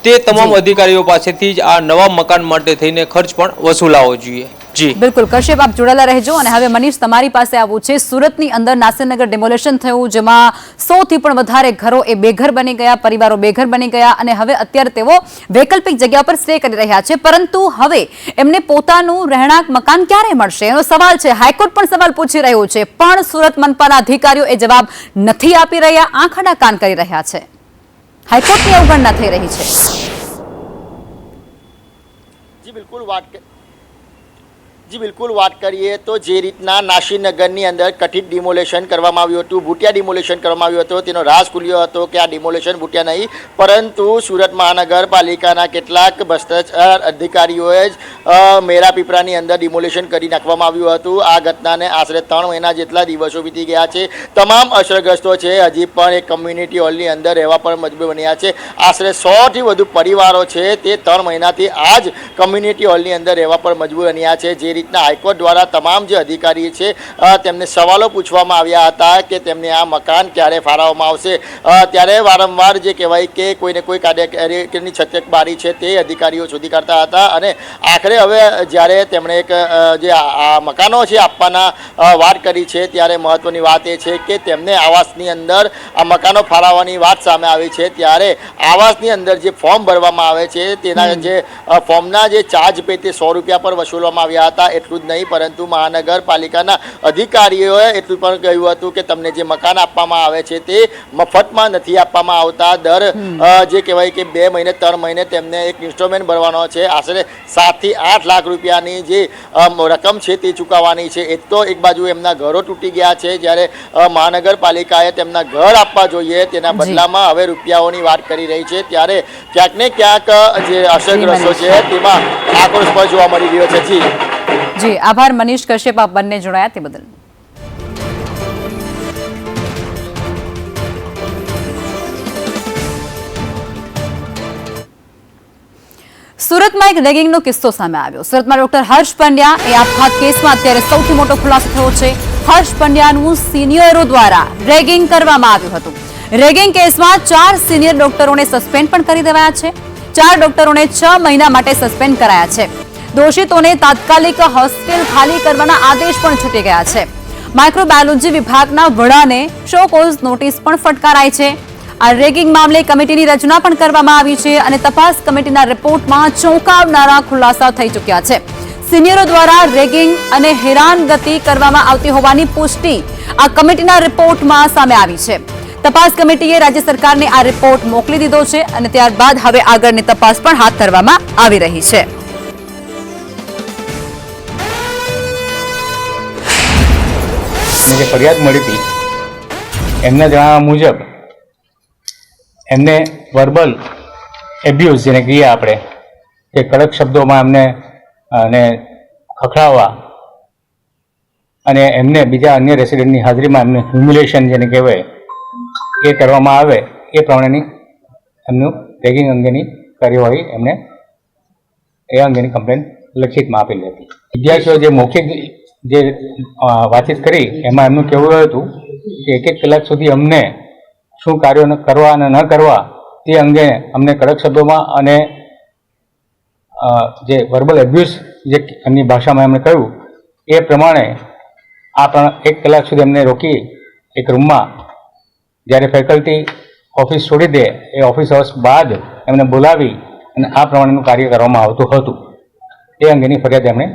તે તમામ અધિકારીઓ પાસેથી જ આ નવા મકાન માટે થઈને ખર્ચ પણ વસૂલાવવો જોઈએ. જી બિલકુલ કશ્યપ, આપ જોડાયેલા રહેજો. અને હવે મનીષ, તમારી પાસે આવું છે. સુરતની અંદર નાસિરનગર ડિમોલેશન થયું જેમાં 100 થી પણ વધારે ઘરો એ બેઘર બની ગયા, પરિવારો બેઘર બની ગયા અને હવે અત્યારે તેઓ વૈકલ્પિક જગ્યા પર સ્ટે કરી રહ્યા છે. પરંતુ હવે એમને પોતાનું રહેણાંક મકાન ક્યારે મળશે એનો સવાલ છે. હાઈકોર્ટ પણ સવાલ પૂછી રહ્યું છે પણ સુરત મનપાના અધિકારીઓ એ જવાબ નથી આપી રહ્યા, આંખ આડા કાન કરી રહ્યા છે. હાઈકોર્ટની અવગણના થઈ રહી છે. જી બિલકુલ વાત કરીએ તો જે રીતના નાસિરનગરની અંદર કથિત ડિમોલેશન કરવામાં આવ્યું હતું, ભૂટિયા ડિમોલેશન કરવામાં આવ્યું હતું, તેનો રાજ ખુલ્યો હતો કે આ ડિમોલેશન ભૂટિયા નહીં પરંતુ સુરત મહાનગરપાલિકાના કેટલાક ભ્રષ્ટાચાર અધિકારીઓએ જ મેરા પીપળાની અંદર ડિમોલેશન કરી નાખવામાં આવ્યું હતું. આ ઘટનાને આશરે 3 મહિના જેટલા દિવસો વીતી ગયા છે. તમામ અસરગ્રસ્તો છે હજી પણ એક કમ્યુનિટી હોલની અંદર રહેવા પણ મજબૂર બન્યા છે. આશરે 100થી વધુ પરિવારો છે તે 3 મહિનાથી આ જ કમ્યુનિટી હોલની અંદર રહેવા પણ મજબૂર બન્યા છે. જે રીતના હાઈકોર્ટ દ્વારા તમામ જે અધિકારી છે તેમને સવાલો પૂછવામાં આવ્યા હતા કે તેમને આ મકાન ક્યારે ફાળવવામાં આવશે, ત્યારે વારંવાર જે કહેવાય કે કોઈને કોઈ કાર્યકરની છટકબારી છે તે અધિકારીઓ શોધી કાઢતા હતા અને આખરે હવે જ્યારે તેમણે એક જે આ મકાનો છે આપવાના વાત કરી છે ત્યારે મહત્વની વાત એ છે કે તેમને આવાસની અંદર આ મકાનો ફાળવવાની વાત સામે આવી છે. ત્યારે આવાસની અંદર જે ફોર્મ ભરવામાં આવે છે તેના જે ફોર્મના જે ચાર્જ પે તે 100 રૂપિયા પર વસૂલવામાં આવ્યા હતા. એટલું જ નહીં પરંતુ મહાનગરપાલિકાના અધિકારીઓએ એટલું પણ કહ્યું હતું કે તમને જે મકાન આપવામાં આવે છે તે મફતમાં નથી આપવામાં આવતા. દર જે કહેવાય કે 2 મહિને 3 મહિને તેમને એક ઇન્સ્ટોલમેન્ટ ભરવાનો છે. આશરે 7 થી 8 લાખ રૂપિયાની જે રકમ છે તે ચૂકવવાની છે. એક તો એક બાજુ એમના ઘરો તૂટી ગયા છે જ્યારે મહાનગરપાલિકાએ તેમના ઘર આપવા જોઈએ તેના બદલામાં હવે રૂપિયાઓની વાત કરી રહી છે. ત્યારે ક્યાંક ને ક્યાંક જે અસરગ્રસ્તો છે તેમાં આક્રોશ પણ જોવા મળી રહ્યો છે. જી આભાર મનીષ કશ્યપ, આપ બંને જોડાયા તે બદલ. સુરતમાં એક રેગિંગનો કિસ્સો સામે આવ્યો. સુરતમાં ડોક્ટર હર્ષ પંડ્યા એ આપઘાત કેસમાં અત્યારે સૌથી મોટો ખુલાસો થયો છે. હર્ષ પંડ્યાનું સિનિયરો દ્વારા રેગિંગ કરવામાં આવ્યું હતું. રેગિંગ કેસમાં 4 સિનિયર ડોક્ટરોને સસ્પેન્ડ પણ કરી દેવાયા છે. 4 ડોક્ટરોને 6 મહિના માટે સસ્પેન્ડ કરાયા છે. દોષિતોને તાત્કાલિક હોસ્ટેલ ખાલી કરવાના આદેશ પણ છૂટી ગયા છે. માઇક્રોબાયોલોજી વિભાગના વડાને શો કોઝ નોટિસ પણ ફટકારાઈ છે. આ રેગિંગ મામલે કમિટીની રચના પણ કરવામાં આવી છે અને તપાસ કમિટીના રિપોર્ટમાં ચોંકાવનારા ખુલાસા થઈ ચૂક્યા છે. સિનિયરો દ્વારા રેગિંગ અને હેરાનગતિ કરવામાં આવતી હોવાની પુષ્ટિ આ કમિટીના રિપોર્ટમાં સામે આવી છે. તપાસ કમિટીએ રાજ્ય સરકારને આ રિપોર્ટ મોકલી દીધો છે અને ત્યારબાદ હવે આગળની તપાસ પણ હાથ ધરવામાં આવી રહી છે. જે ફરિયાદ મળી હતી એમના જણાવ્યા મુજબ એમને વર્બલ એબ્યુઝ જેને કહીએ આપણે કે કડક શબ્દોમાં એમને અને ખખડાવવા અને એમને બીજા અન્ય રેસિડેન્ટની હાજરીમાં એમને હ્યુમિલેશન જેને કહેવાય એ કરવામાં આવે એ પ્રમાણેની એમનું રેગિંગ અંગેની કાર્યવાહી એમને એ અંગેની કમ્પ્લેન લેખિતમાં આપેલી હતી. વિદ્યાર્થીઓ જે મૌખિક જે વાતચીત કરી એમાં એમનું કહેવું હતું કે 1 કલાક સુધી અમને શું કાર્યો કરવા અને ન કરવા તે અંગે અમને કડક શબ્દોમાં અને જે વર્બલ એબ્યુઝ જે એમની ભાષામાં એમણે કહ્યું એ પ્રમાણે આ પણ 1 કલાક સુધી અમને રોકી એક રૂમમાં જ્યારે ફેકલ્ટી ઓફિસ છોડી દે એ ઓફિસ અવર્સ બાદ એમને બોલાવી અને આ પ્રમાણેનું કાર્ય કરવામાં આવતું હતું. એ અંગેની ફરિયાદ એમણે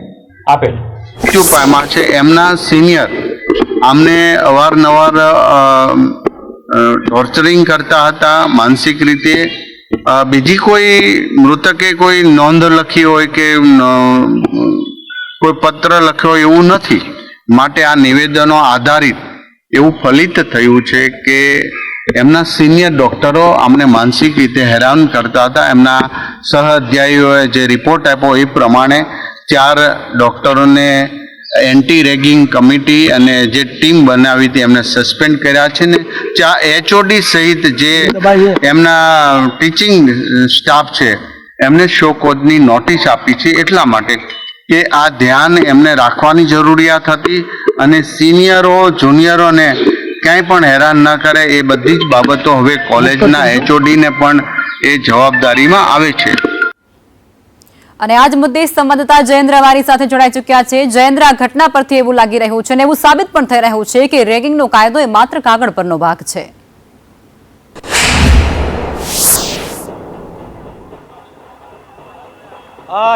આપેલ. મૃત્યુ પામ્યા છે એમના સિનિયર આમને અવારનવાર ટોર્ચરિંગ કરતા હતા માનસિક રીતે. બીજી કોઈ મૃતકે કોઈ નોંધ લખી હોય કે કોઈ પત્ર લખ્યો હોય એવું નથી. માટે આ નિવેદનો આધારિત એવું ફલિત થયું છે કે એમના સિનિયર ડૉક્ટરો અમને માનસિક રીતે હેરાન કરતા હતા. એમના સહ અધ્યાયીઓએ જે રિપોર્ટ આપ્યો એ પ્રમાણે 4 ડૉક્ટરોને એન્ટી રેગિંગ કમિટી અને જે ટીમ બનાવી હતી એમને સસ્પેન્ડ કર્યા છે ને HOD સહિત જે એમના ટીચિંગ સ્ટાફ છે એમને શો કોઝની નોટિસ આપી છે એટલા માટે કે આ ધ્યાન એમને રાખવાની જરૂરિયાત હતી અને સિનિયરો જુનિયરોને ક્યાંય પણ હેરાન ન કરે એ બધી જ બાબતો હવે કોલેજના HODને પણ એ જવાબદારીમાં આવે છે. અને આજ મુદ્દે સંવાદદાતા જયેન્દ્ર અમારી સાથે જોડાઈ ચૂક્યા છે. જયેન્દ્ર, આ ઘટના પરથી એવું લાગી રહ્યું છે અને એવું સાબિત પણ થઈ રહ્યું છે કે રેગિંગનો કાયદો એ માત્ર કાગળ પરનો ભાગ છે.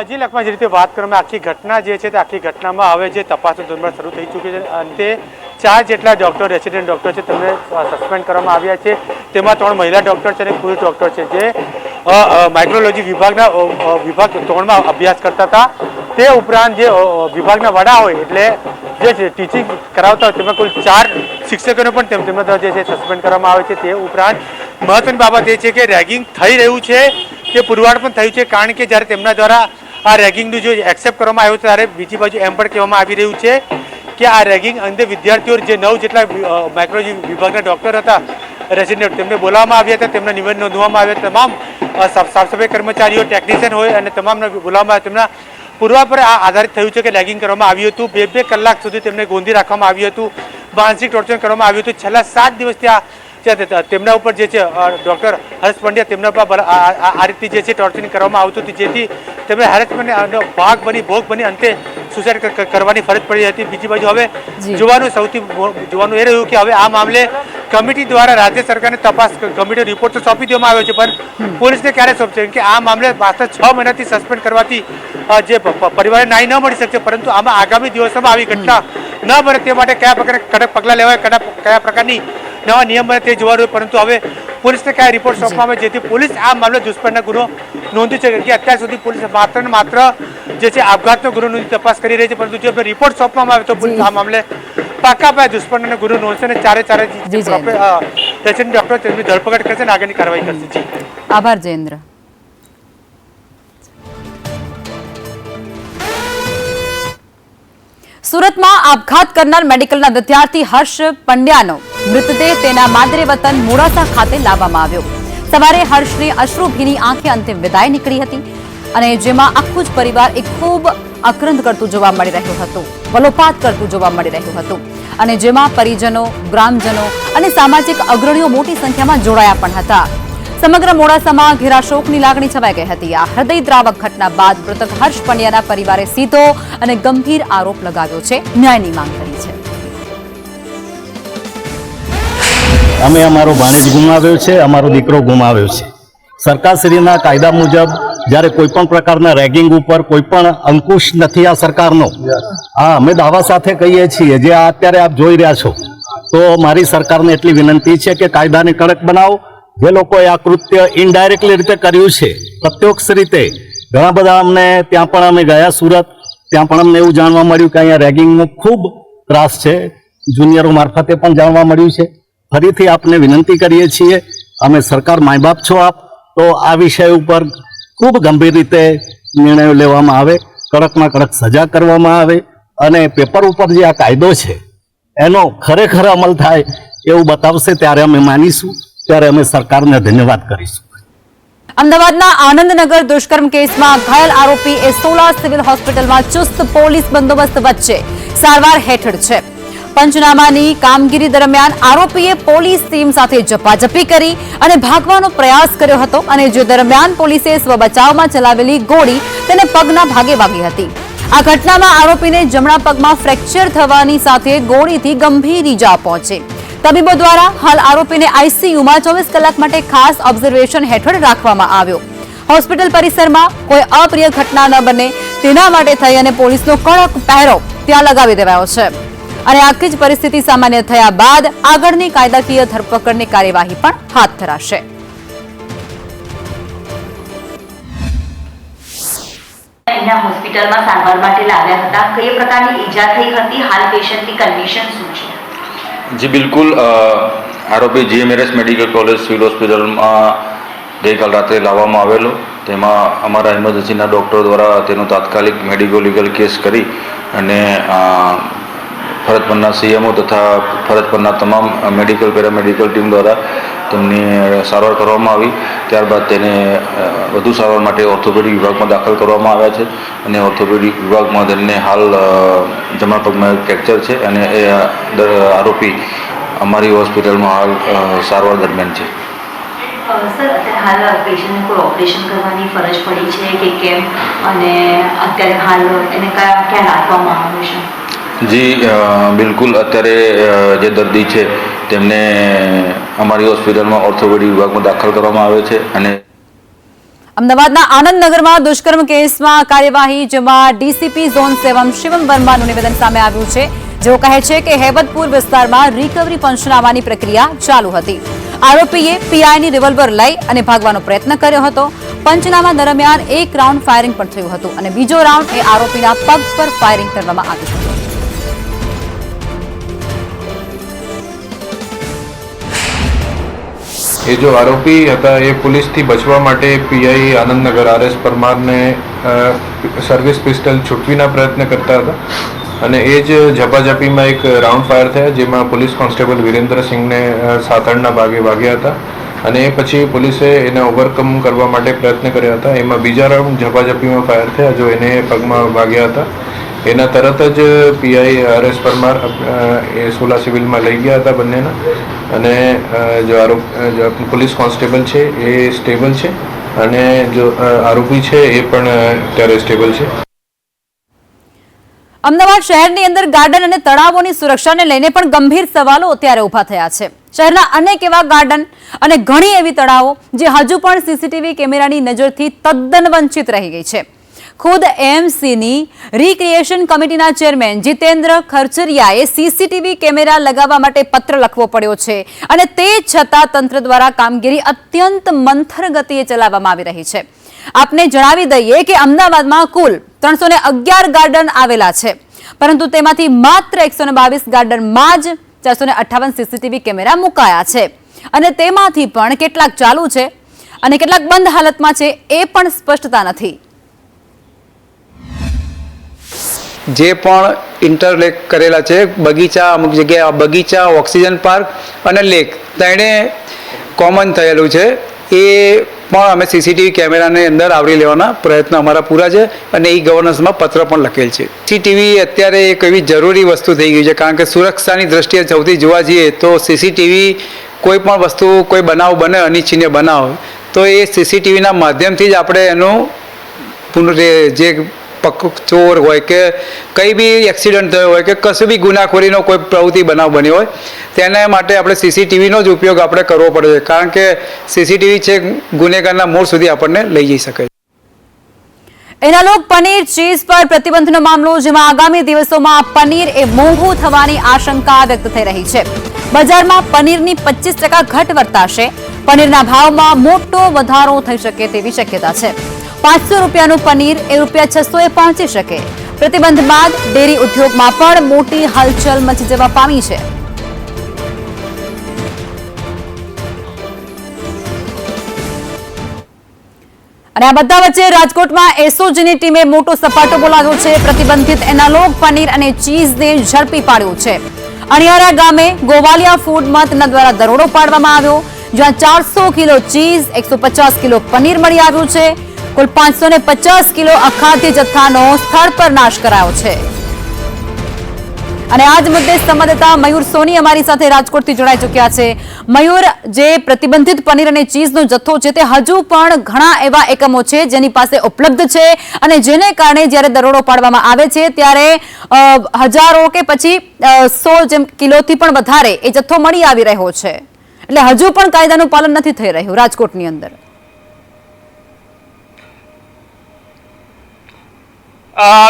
જી લખમાં જે રીતે વાત કરવામાં આખી ઘટના જે છે તે આખી ઘટનામાં હવે જે તપાસનો ધોરણ શરૂ થઈ ચૂકી છે. અંતે 4 જેટલા ડૉક્ટર રેસિડેન્ટ ડૉક્ટર છે તેમને સસ્પેન્ડ કરવામાં આવ્યા છે. તેમાં 3 મહિલા ડૉક્ટર છે અને પુરુષ ડૉક્ટર છે જે માઇક્રોલોજી વિભાગના વિભાગ 3માં અભ્યાસ કરતા હતા. તે ઉપરાંત જે વિભાગના વડા હોય એટલે જે ટીચિંગ કરાવતા હોય તેમાં કુલ 4 શિક્ષકોને પણ તેમના દ્વારા જે છે સસ્પેન્ડ કરવામાં આવે છે. તે ઉપરાંત મહત્વની બાબત એ છે કે રેગિંગ થઈ રહ્યું છે તે પુરવાર પણ થયું છે, કારણ કે જ્યારે તેમના દ્વારા આ રેગિંગનું જો એક્સેપ્ટ કરવામાં આવ્યું ત્યારે બીજી બાજુ એમ પણ કહેવામાં આવી રહ્યું છે કે આ રેગિંગ અંગે વિદ્યાર્થીઓ જે 9 જેટલા માઇક્રોલોજી વિભાગના ડૉક્ટર હતા રેસિડેન્ટ તેમને બોલાવવામાં આવ્યા હતા. તેમના નિવેદન નોંધવામાં આવ્યા. તમામ સાફ સફાઈ કર્મચારીઓ ટેકનિશિયન હોય અને તમામને બોલાવવામાં આવ્યા. તેમના પુરવાર પર આ આધારિત થયું છે કે રેગિંગ કરવામાં આવ્યું હતું. 2 કલાક સુધી તેમને ગોંધી રાખવામાં આવ્યું હતું. માનસિક ટોર્ચર કરવામાં આવ્યું હતું. છેલ્લા 7 દિવસ ત્યાં તેમના ઉપર જે છે ડૉક્ટર હર્ષ પંડ્યા તેમના પર આ રીતે જે છે ટોર્ચરિંગ કરવામાં આવતું હતું, જેથી તેમને હેરેસમેન્ટનો ભોગ બની અંતે સુસાઇડ કરવાની ફરજ પડી હતી. બીજી બાજુ હવે જોવાનું એ રહ્યું કે હવે આ મામલે કમિટી દ્વારા રાજ્ય સરકારને તપાસ કમિટી રિપોર્ટ તો સોંપી દેવામાં આવ્યો છે, પણ પોલીસને ક્યારે સોંપશે? કે આ મામલે માત્ર 6 મહિનાથી સસ્પેન્ડ કરવાથી જે પરિવારને ન્યાય ન મળી શકશે, પરંતુ આમાં આગામી દિવસોમાં આવી ઘટના ન બને તે માટે કયા પ્રકારે કડક પગલાં લેવાય, કયા પ્રકારની નવા નિયમ બને તે જોવાનું હોય. પરંતુ હવે પોલીસને કયા રિપોર્ટ સોંપવામાં આવે જેથી પોલીસ આ મામલે દુષ્કર્મનો ગુનો નોંધી શકે. કે અત્યાર સુધી પોલીસ માત્ર ને માત્ર જે છે આપઘાતનો ગુનો નોંધી તપાસ કરી રહી છે, પરંતુ જો રિપોર્ટ સોંપવામાં આવે તો પોલીસ આ મામલે પાકા પાયે દુષ્કર્મનો ગુનો નોંધશે અને ચારે રેસિડેન્ટ ડૉક્ટર તેમની ધરપકડ કરશે અને આગળની કાર્યવાહી કરશે. જી આભાર જયેન્દ્ર. સુરતમાં આપઘાત કરનાર મેડિકલના વિદ્યાર્થી હર્ષ પંડ્યાનો મૃતદેહ તેના માદરે વતન મોડાસા ખાતે લાવવામાં આવ્યો. સવારે હર્ષની અશ્રુભીની આંખે અંતિમ વિદાય નીકળી હતી અને જેમાં આખું જ પરિવાર એક ખૂબ આક્રંદ કરતું જોવા મળી રહ્યું હતું, વલોપાત કરતું જોવા મળી રહ્યું હતું અને જેમાં પરિજનો, ગ્રામજનો અને સામાજિક અગ્રણીઓ મોટી સંખ્યામાં જોડાયા પણ હતા. સમગ્ર મોડાસામાં ઘેરા શોકની લાગણી છવાઈ ગઈ હતી. આ હૃદયદ્રાવક ઘટના બાદ મૃતક હર્ષ પંડ્યાના પરિવારે સીધો અને ગંભીર આરોપ લગાવ્યો છે, ન્યાયની માંગ કરી છે. અમે અમારો ભાણેજ ગુમાવ્યો છે, અમારો દીકરો ગુમાવ્યો છે. સરકારશ્રીના કાયદા મુજબ જ્યારે કોઈ પણ પ્રકારના રેગિંગ ઉપર કોઈ પણ અંકુશ નથી આ સરકારનો. હા, અમે દાવા સાથે કહીએ છીએ, જે અત્યારે આપ જોઈ રહ્યા છો, તો મારી સરકારને એટલી વિનંતી છે કે કાયદાને કડક બનાવો. જે લોકોએ આ કૃત્ય ઇનડાયરેક્ટલી રીતે કર્યું છે, પ્રત્યક્ષ રીતે ઘણા બધા અમને ત્યાં પણ અમે ગયા સુરત, ત્યાં પણ અમને એવું જાણવા મળ્યું કે અહીંયા રેગિંગનો ખૂબ ત્રાસ છે. જુનિયરો મારફતે પણ જાણવા મળ્યું છે. ફરીથી આપને વિનંતી કરીએ છીએ, અમે સરકાર માય બાપ છો આપ, તો આ વિષય ઉપર ખૂબ ગંભીર રીતે નિર્ણયો લેવામાં આવે, કડકમાં કડક સજા કરવામાં આવે અને પેપર ઉપર જે આ કાયદો છે એનો ખરેખર અમલ થાય એવું બતાવશે ત્યારે અમે માનીશું, ત્યારે અમે સરકારને ધન્યવાદ કરીશું. અમદાવાદના આનંદનગર દુષ્કર્મ કેસમાં ઘાયલ આરોપી એ સોલા સિવિલ હોસ્પિટલમાં ચુસ્ત પોલીસ બંદોબસ્ત વચ્ચે સારવાર હેઠળ છે. પંચનામાની કામગીરી દરમિયાન આરોપીએ પોલીસ ટીમ સાથે ઝપાઝપી કરી અને ભાગવાનો પ્રયાસ કર્યો હતો અને જે દરમિયાન પોલીસે સ્વબચાવમાં ચલાવેલી ગોળી તેને પગના ભાગે વાગી હતી. આ ઘટનામાં આરોપીને જમણા પગમાં ફ્રેક્ચર થવાની સાથે ગોળીથી ગંભીર ઈજા પહોંચી. તબીબો દ્વારા હાલ આરોપીને આઈસીયુમાં 24 કલાક માટે ખાસ ઓબ્ઝર્વેશન હેઠળ રાખવામાં આવ્યો. હોસ્પિટલ પરિસરમાં કોઈ અપ્રિય ઘટના ન બને તેના માટે થઈ અને પોલીસનો કડક પહેરો ત્યાં લગાવી દેવાયો છે અને આખી જ પરિસ્થિતિ સામાન્ય થયા બાદ આગળની કાયદાકીય ધરપકડની કાર્યવાહી પણ હાથ ધરાશે. એના હોસ્પિટલમાં સારવાર માટે લાવ્યા હતા. કઈ પ્રકારની ઈજા થઈ હતી? હાલ પેશન્ટની કન્ડિશન શું છે? જી બિલકુલ, આરોપી જીએમઆરએસ મેડિકલ કોલેજ સિવિલ હોસ્પિટલમાં ગઈકાલ રાત્રે લાવવામાં આવેલો. તેમાં અમારા ઇમરજન્સીના ડૉક્ટર દ્વારા તેનો તાત્કાલિક મેડિકો લીગલ કેસ કરી અને ફરજ પરના સીએમઓ તથા ફરજ પરના તમામ મેડિકલ પેરામેડિકલ ટીમ દ્વારા તેમની સારવાર કરવામાં આવી. ત્યારબાદ તેને વધુ સારવાર માટે ઓર્થોપેડિક વિભાગમાં દાખલ કરવામાં આવ્યા છે અને ઓર્થોપેડિક વિભાગમાં તેમને હાલ જમણા પગમાં ફ્રેક્ચર છે અને એ આરોપી અમારી હોસ્પિટલમાં હાલ સારવાર દરમિયાન છે. સર, અત્યારે હાલ પેશન્ટને કોઈ ઓપરેશન કરવાની ફરજ પડી છે કે કેમ, અને અત્યારે હાલ એને ક્યાં રાખવામાં આવ્યું છે? જી બિલકુલ, અત્યારે જે દર્દી છે તેમને અમારી હોસ્પિટલમાં ઓર્થોપેડિક વિભાગમાં દાખલ કરવામાં આવે છે. અને અમદાવાદના આનંદનગરમાં દુષ્કર્મ કેસમાં કાર્યવાહી, જેમાં ડીસીપી ઝોન 7 શિવમ વર્માનું નિવેદન સામે આવ્યું છે. જેઓ કહે છે કે હેબતપુર વિસ્તારમાં રિકવરી પંચનામાની પ્રક્રિયા ચાલુ હતી. આરોપીએ પીઆઈની રિવોલ્વર લઈ અને ભાગવાનો પ્રયત્ન કર્યો હતો. પંચનામા દરમિયાન એક રાઉન્ડ ફાયરિંગ પણ થયું હતું અને બીજો રાઉન્ડ એ આરોપીના પગ પર ફાયરિંગ કરવામાં આવ્યું હતું. એ જો આરોપી હતા એ પોલીસથી બચવા માટે પીઆઈ આનંદનગર આરએસ પરમારને સર્વિસ પિસ્ટલ છૂટવીના પ્રયત્ન કરતા હતા અને એ જ ઝપાઝપીમાં એક રાઉન્ડ ફાયર થયા, જેમાં પોલીસ કોન્સ્ટેબલ વિરેન્દ્રસિંહને સાથળના ભાગે વાગ્યા હતા અને એ પછી પોલીસે એને ઓવરકમ કરવા માટે પ્રયત્ન કર્યા હતા. એમાં બીજા રાઉન્ડ ઝપાઝપીમાં ફાયર થયા, જો એને પગમાં વાગ્યા હતા. એના તરત જ પીઆઈ આરએસ પરમાર એ સોલા સિવિલમાં લઈ ગયા હતા બંનેના અને જો પોલીસ કોન્સ્ટેબલ છે એ સ્ટેબલ છે અને જો આરોપી છે એ પણ અત્યારે સ્ટેબલ છે. અમદાવાદ શહેરની અંદર ગાર્ડન અને તળાવોની સુરક્ષાને લઈને પણ ગંભીર સવાલો અત્યારે ઉભા થયા છે. શહેરના અનેક એવા ગાર્ડન અને ઘણી એવી તળાવો જે હજુ પણ સીસીટીવી કેમેરાની નજરથી તદ્દન વંચિત રહી ગઈ છે. ખુદ એએમસીની રિક્રિએશન કમિટીના ચેરમેન જીતેન્દ્ર ખરચરિયાએ સીસીટીવી કેમેરા લગાવવા માટે પત્ર લખવો પડ્યો છે અને તે છતાં તંત્ર દ્વારા કામગીરી અત્યંત મંથર ગતિએ ચલાવવામાં આવી રહી છે. આપને જણાવી દઈએ કે અમદાવાદમાં કુલ 311 ગાર્ડન આવેલા છે, પરંતુ તેમાંથી માત્ર 122 ગાર્ડનમાં જ 458 સીસીટીવી કેમેરા મુકાયા છે અને તેમાંથી પણ કેટલાક ચાલુ છે અને કેટલાક બંધ હાલતમાં છે એ પણ સ્પષ્ટતા નથી. જે પણ ઇન્ટરલેક કરેલા છે બગીચા, અમુક જગ્યાએ બગીચા, ઓક્સિજન પાર્ક અને લેક ત્રણે કોમન થયેલું છે. એ પણ અમે સીસીટીવી કેમેરાની અંદર આવરી લેવાના પ્રયત્ન અમારા પૂરા છે અને ઈ ગવર્નન્સમાં પત્ર પણ લખેલ છે. સીસીટીવી અત્યારે એક એવી જરૂરી વસ્તુ થઈ ગઈ છે, કારણ કે સુરક્ષાની દ્રષ્ટિએ સૌથી જોવા જઈએ તો સીસીટીવી કોઈ પણ વસ્તુ, કોઈ બનાવ બને, અનિચ્છનીય બનાવ, તો એ સીસીટીવીના માધ્યમથી જ આપણે એનું જે ચોર હોય કે કંઈ બી એક્સિડન્ટ થયો હોય કે કશું બી ગુનાખોરીનો કોઈ પ્રવૃત્તિ બનાવ બન્યો હોય તેને માટે આપણે સીસીટીવીનો જ ઉપયોગ આપણે કરવો પડે છે, કારણ કે સીસીટીવી છે ગુનેગારના મૂળ સુધી આપણને લઈ જઈ શકે. એનાલોગ પનીર ચીઝ પર પ્રતિબંધનો મામલો, જેમાં આગામી દિવસોમાં પનીર એ મોંઘું થવાની આશંકા વ્યક્ત થઈ રહી છે. બજારમાં પનીરની 25% ઘટ વર્તાશે. પનીરના ભાવમાં મોટો વધારો થઈ શકે તેવી શક્યતા છે. 500 રૂપિયાનું પનીર એ ₹600 પહોંચી શકે. પ્રતિબંધ બાદ ડેરી ઉદ્યોગમાં પણ મોટી હલચલ મચી જવા પામી છે. અને આ બધા વચ્ચે રાજકોટમાં એસઓજીની ટીમે મોટો સપાટો બોલાવ્યો છે. પ્રતિબંધિત એનાલોગ પનીર અને ચીઝને ઝડપી પાડ્યું છે. અણિયારા ગામે ગોવાલિયા ફૂડ મતના દ્વારા દરોડો પાડવામાં આવ્યો. જ્યાં 400 કિલો ચીઝ, 150 કિલો પનીર મળી આવ્યું છે. કુલ 550 કિલો અખાદ્ય જથ્થાનો સ્થળ પર નાશ કરાયો છે. અને આજ મુદ્દે સંવાદદાતા મયુર સોની અમારી સાથે રાજકોટથી જોડાઈ ચૂક્યા છે. મયુર, જે પ્રતિબંધિત પનીર અને ચીઝનો જથ્થો છે તે હજુ પણ ઘણા એવા એકમો છે જેની પાસે ઉપલબ્ધ છે અને જેને કારણે જ્યારે દરોડો પાડવામાં આવે છે ત્યારે હજારો કે પછી 100 કિલોથી પણ વધારે એ જથ્થો મળી આવી રહ્યો છે. એટલે હજુ પણ કાયદાનું પાલન નથી થઈ રહ્યું રાજકોટની અંદર.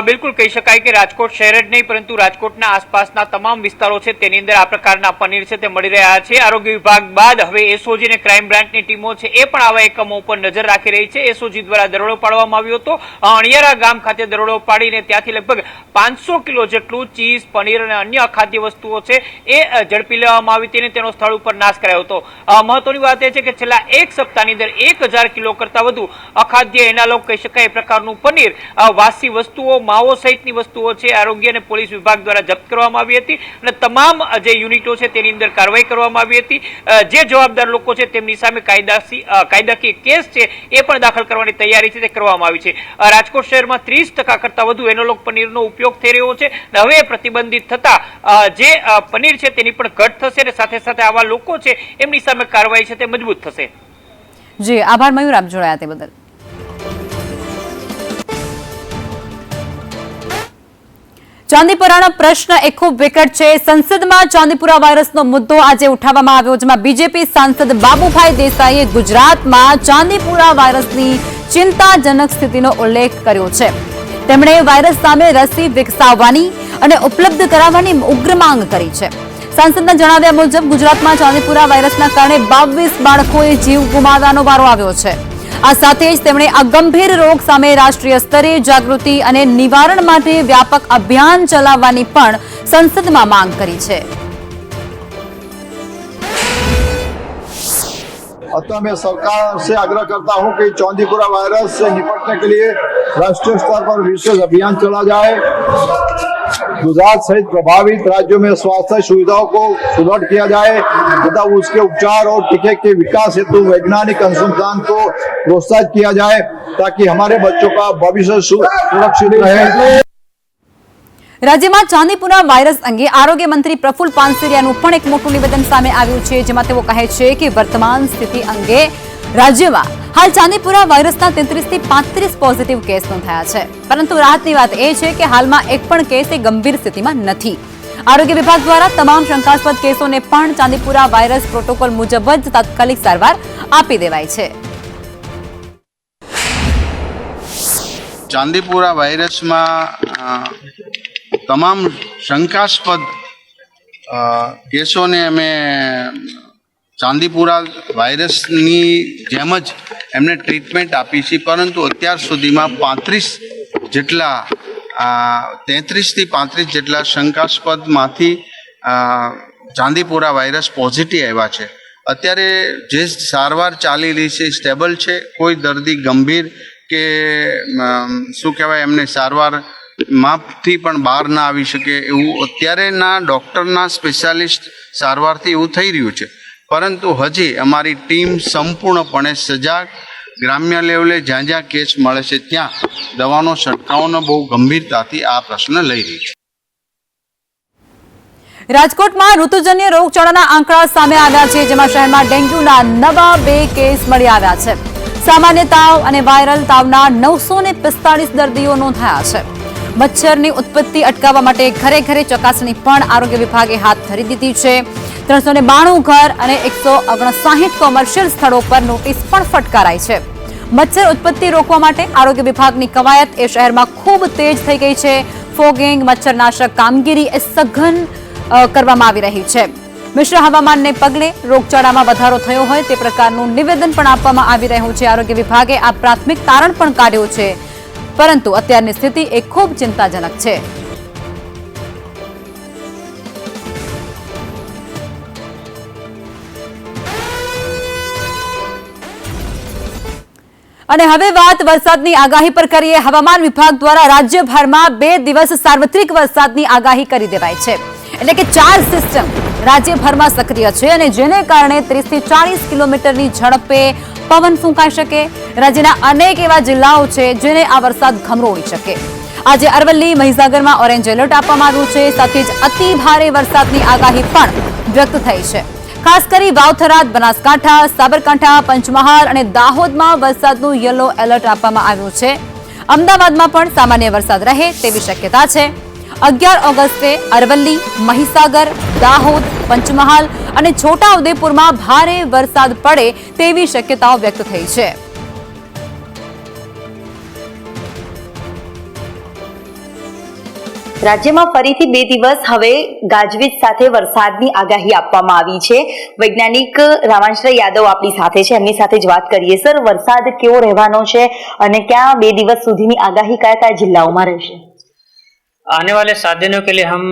બિલકુલ કહી શકાય કે રાજકોટ શહેર જ નહીં પરંતુ રાજકોટના આસપાસના તમામ વિસ્તારો છે તેની અંદર આ પ્રકારના પનીર છે તે મળી રહ્યા છે. આરોગ્ય વિભાગ બાદ હવે એસઓજી અને ક્રાઇમ બ્રાન્ચની ટીમો છે એ પણ આવા એકમો ઉપર નજર રાખી રહી છે. એસઓજી દ્વારા દરોડો પાડવામાં આવ્યો હતો. અણિયારા ગામ ખાતે દરોડો પાડીને ત્યાંથી લગભગ 500 કિલો જેટલું ચીઝ, પનીર અને અન્ય અખાદ્ય વસ્તુઓ છે એ ઝડપી લેવામાં આવી હતી અને તેનો સ્થળ ઉપર નાશ કરાયો હતો. મહત્વની વાત એ છે કે છેલ્લા એક સપ્તાહની અંદર 1000 કિલો કરતા વધુ અખાદ્ય એનાલોગ કહી શકાય એ પ્રકારનું પનીર, વાસી વસ્તુ, માવો સહિતની વસ્તુઓ છે આરોગ્ય અને પોલીસ વિભાગ દ્વારા જપ્ત કરવામાં આવી હતી અને તમામ જે યુનિટો છે તેની અંદર કાર્યવાહી કરવામાં આવી હતી. જે જવાબદાર લોકો છે તેમની સામે કાયદાકીય કેસ છે એ પણ દાખલ કરવાની તૈયારી છે તે કરવામાં આવી છે. રાજકોટ શહેરમાં 30% કરતા વધુ એનોલોગ પનીરનો ઉપયોગ થઈ રહ્યો છે. હવે પ્રતિબંધિત થતા જે પનીર છે તેની પણ ઘટ થશે અને સાથે સાથે આવા લોકો છે એમની સામે કાર્યવાહી છે તે મજબૂત થશે. જી આભાર મયુર, આપ જોડાયા તે બદલ. ચાંદીપુરાનો પ્રશ્ન એ ખૂબ વિકટ છે. સંસદમાં ચાંદીપુરા વાયરસનો મુદ્દો આજે ઉઠાવવામાં આવ્યો, જેમાં બીજેપી સાંસદ બાબુભાઈ દેસાઈએ ગુજરાતમાં ચાંદીપુરા વાયરસની ચિંતાજનક સ્થિતિનો ઉલ્લેખ કર્યો છે. તેમણે વાયરસ સામે રસી વિકસાવવાની અને ઉપલબ્ધ કરાવવાની ઉગ્ર માંગ કરી છે. સાંસદના જણાવ્યા મુજબ ગુજરાતમાં ચાંદીપુરા વાયરસના કારણે 22 બાળકોએ જીવ ગુમાવવાનો વારો આવ્યો છે. આ સાથે જ તેમણે આ ગંભીર રોગ સામે રાષ્ટ્રીય સ્તરે જાગૃતિ અને નિવારણ માટે વ્યાપક અભિયાન ચલાવવાની પણ સંસદમાં માંગ કરી છે. अतः मैं सरकार से आग्रह करता हूं कि चांदीपुरा वायरस से निपटने के लिए राष्ट्रीय स्तर पर विशेष अभियान चला जाए. गुजरात सहित प्रभावित राज्यों में स्वास्थ्य सुविधाओं को सुदृढ़ किया जाए तथा उसके उपचार और टीके के विकास हेतु वैज्ञानिक अनुसंधान को प्रोत्साहित किया जाए ताकि हमारे बच्चों का भविष्य सुरक्षित रहे. રાજ્યમાં ચાંદીપુરા વાયરસ અંગે આરોગ્ય મંત્રી પ્રફુલ્લ પાનસેરિયાનું પણ એક મોટું નિવેદન સામે આવ્યું છે, જેમાં તેઓ કહે છે કે વર્તમાન સ્થિતિ અંગે રાજ્યમાં હાલ ચાંદીપુરા વાયરસના 33 થી 35 પોઝિટિવ કેસ નોંધાયા છે. પરંતુ રાહતની વાત એ છે કે હાલમાં એક પણ કેસ એ ગંભીર સ્થિતિમાં નથી. આરોગ્ય વિભાગ દ્વારા તમામ શંકાસ્પદ કેસોને પણ ચાંદીપુરા વાયરસ પ્રોટોકોલ મુજબ જ તાત્કાલિક સારવાર આપી દેવાય છે. ચાંદીપુરા વાયરસમાં તમામ શંકાસ્પદ કેસોને અમે ચાંદીપુરા વાયરસની જેમ જ એમને ટ્રીટમેન્ટ આપી છે, પરંતુ અત્યાર સુધીમાં 33 જેટલા 33 થી 35 જેટલા શંકાસ્પદમાંથી ચાંદીપુરા વાયરસ પોઝિટિવ આવ્યા છે. અત્યારે જે સારવાર ચાલી રહી છે સ્ટેબલ છે. કોઈ દર્દી ગંભીર કે શું કહેવાય એમને સારવાર માપથી પણ બહાર ના આવી શકે એવું અત્યારેના ડૉક્ટરના સ્પેશિયાલિસ્ટ સારવારથી એવું થઈ રહ્યું છે. પરંતુ હજી અમારી ટીમ સંપૂર્ણપણે સજાગ, ગ્રામ્ય લેવલે જ્યાં જ્યાં કેસ મળે છે ત્યાં દવાનો છંટકાવનો બહુ ગંભીરતાથી આ પ્રશ્ન લઈ રહી છે. રાજકોટમાં ઋતુજન્ય રોગચાળાના આંકડા સામે આવ્યા છે, જેમાં શહેરમાં ડેન્ગ્યુના નવા 2 કેસ મળી આવ્યા છે. સામાન્ય તાવ અને વાયરલ તાવના 945 દર્દીઓ નોંધાયા છે. મચ્છરની ઉત્પત્તિ અટકાવવા માટે ઘરે ઘરે ચકાસણી પણ આરોગ્ય વિભાગે હાથ ધરી દીધી છે. 392 ઘર અને 159 કોમર્શિયલ સ્થળો પર નોટિસ પણ ફટકારાઈ છે. મચ્છર ઉત્પત્તિ રોકવા માટે આરોગ્ય વિભાગની કવાયત એ શહેરમાં ખૂબ તેજ થઈ ગઈ છે. ફોગિંગ, મચ્છરનાશક કામગીરી એ સઘન કરવામાં આવી રહી છે. મિશ્ર હવામાનને પગલે રોગચાળામાં વધારો થયો હોય તે પ્રકારનું નિવેદન પણ આપવામાં આવી રહ્યું છે. આરોગ્ય વિભાગે આ પ્રાથમિક તારણ પણ કાઢ્યું છે, પરંતુ અત્યારની સ્થિતિ એ ખૂબ ચિંતાજનક છે. અને હવે વાત વરસાદની આગાહી પર કરીએ. હવામાન વિભાગ દ્વારા રાજ્યભરમાં 2 દિવસ સાર્વત્રિક વરસાદની આગાહી કરી દેવાઈ છે. એટલે કે 4 સિસ્ટમ રાજ્યભરમાં સક્રિય છે અને જેને કારણે 30 થી 40 કિલોમીટરની ઝડપે પવન ફૂંકાઈ શકે. રાજ્યના અનેક એવા જિલ્લાઓ છે જેને આ વરસાદ ઘમરોળી શકે. આજે અરવલ્લી, મહીસાગરમાં ઓરેન્જ એલર્ટ આપવામાં આવ્યું છે. સાથે જ અતિ ભારે વરસાદની આગાહી પણ વ્યક્ત થઈ છે. ખાસ કરી વાવથરાદ, બનાસકાંઠા, સાબરકાંઠા, પંચમહાલ અને દાહોદમાં વરસાદનું યલો એલર્ટ આપવામાં આવ્યું છે. અમદાવાદમાં પણ સામાન્ય વરસાદ રહે તેવી શક્યતા છે. 11 ઓગસ્ટે અરવલ્લી, મહીસાગર, દાહોદ, પંચમહાલ અને છોટાઉદેપુરમાં ભારે વરસાદ પડે તેવી શક્યતાઓ વ્યક્ત થઈ છે. રાજ્યમાં ફરીથી 2 દિવસ હવે ગાજવીજ સાથે વરસાદની આગાહી આપવામાં આવી છે. વૈજ્ઞાનિક રામાંશભાઈ યાદવ આપણી સાથે છે, એમની સાથે જ વાત કરીએ. સર, વરસાદ કેવો રહેવાનો છે અને ક્યાં 2 દિવસ સુધીની આગાહી કયા કયા જિલ્લાઓમાં રહેશે? आने वाले 7 दिनों के लिए हम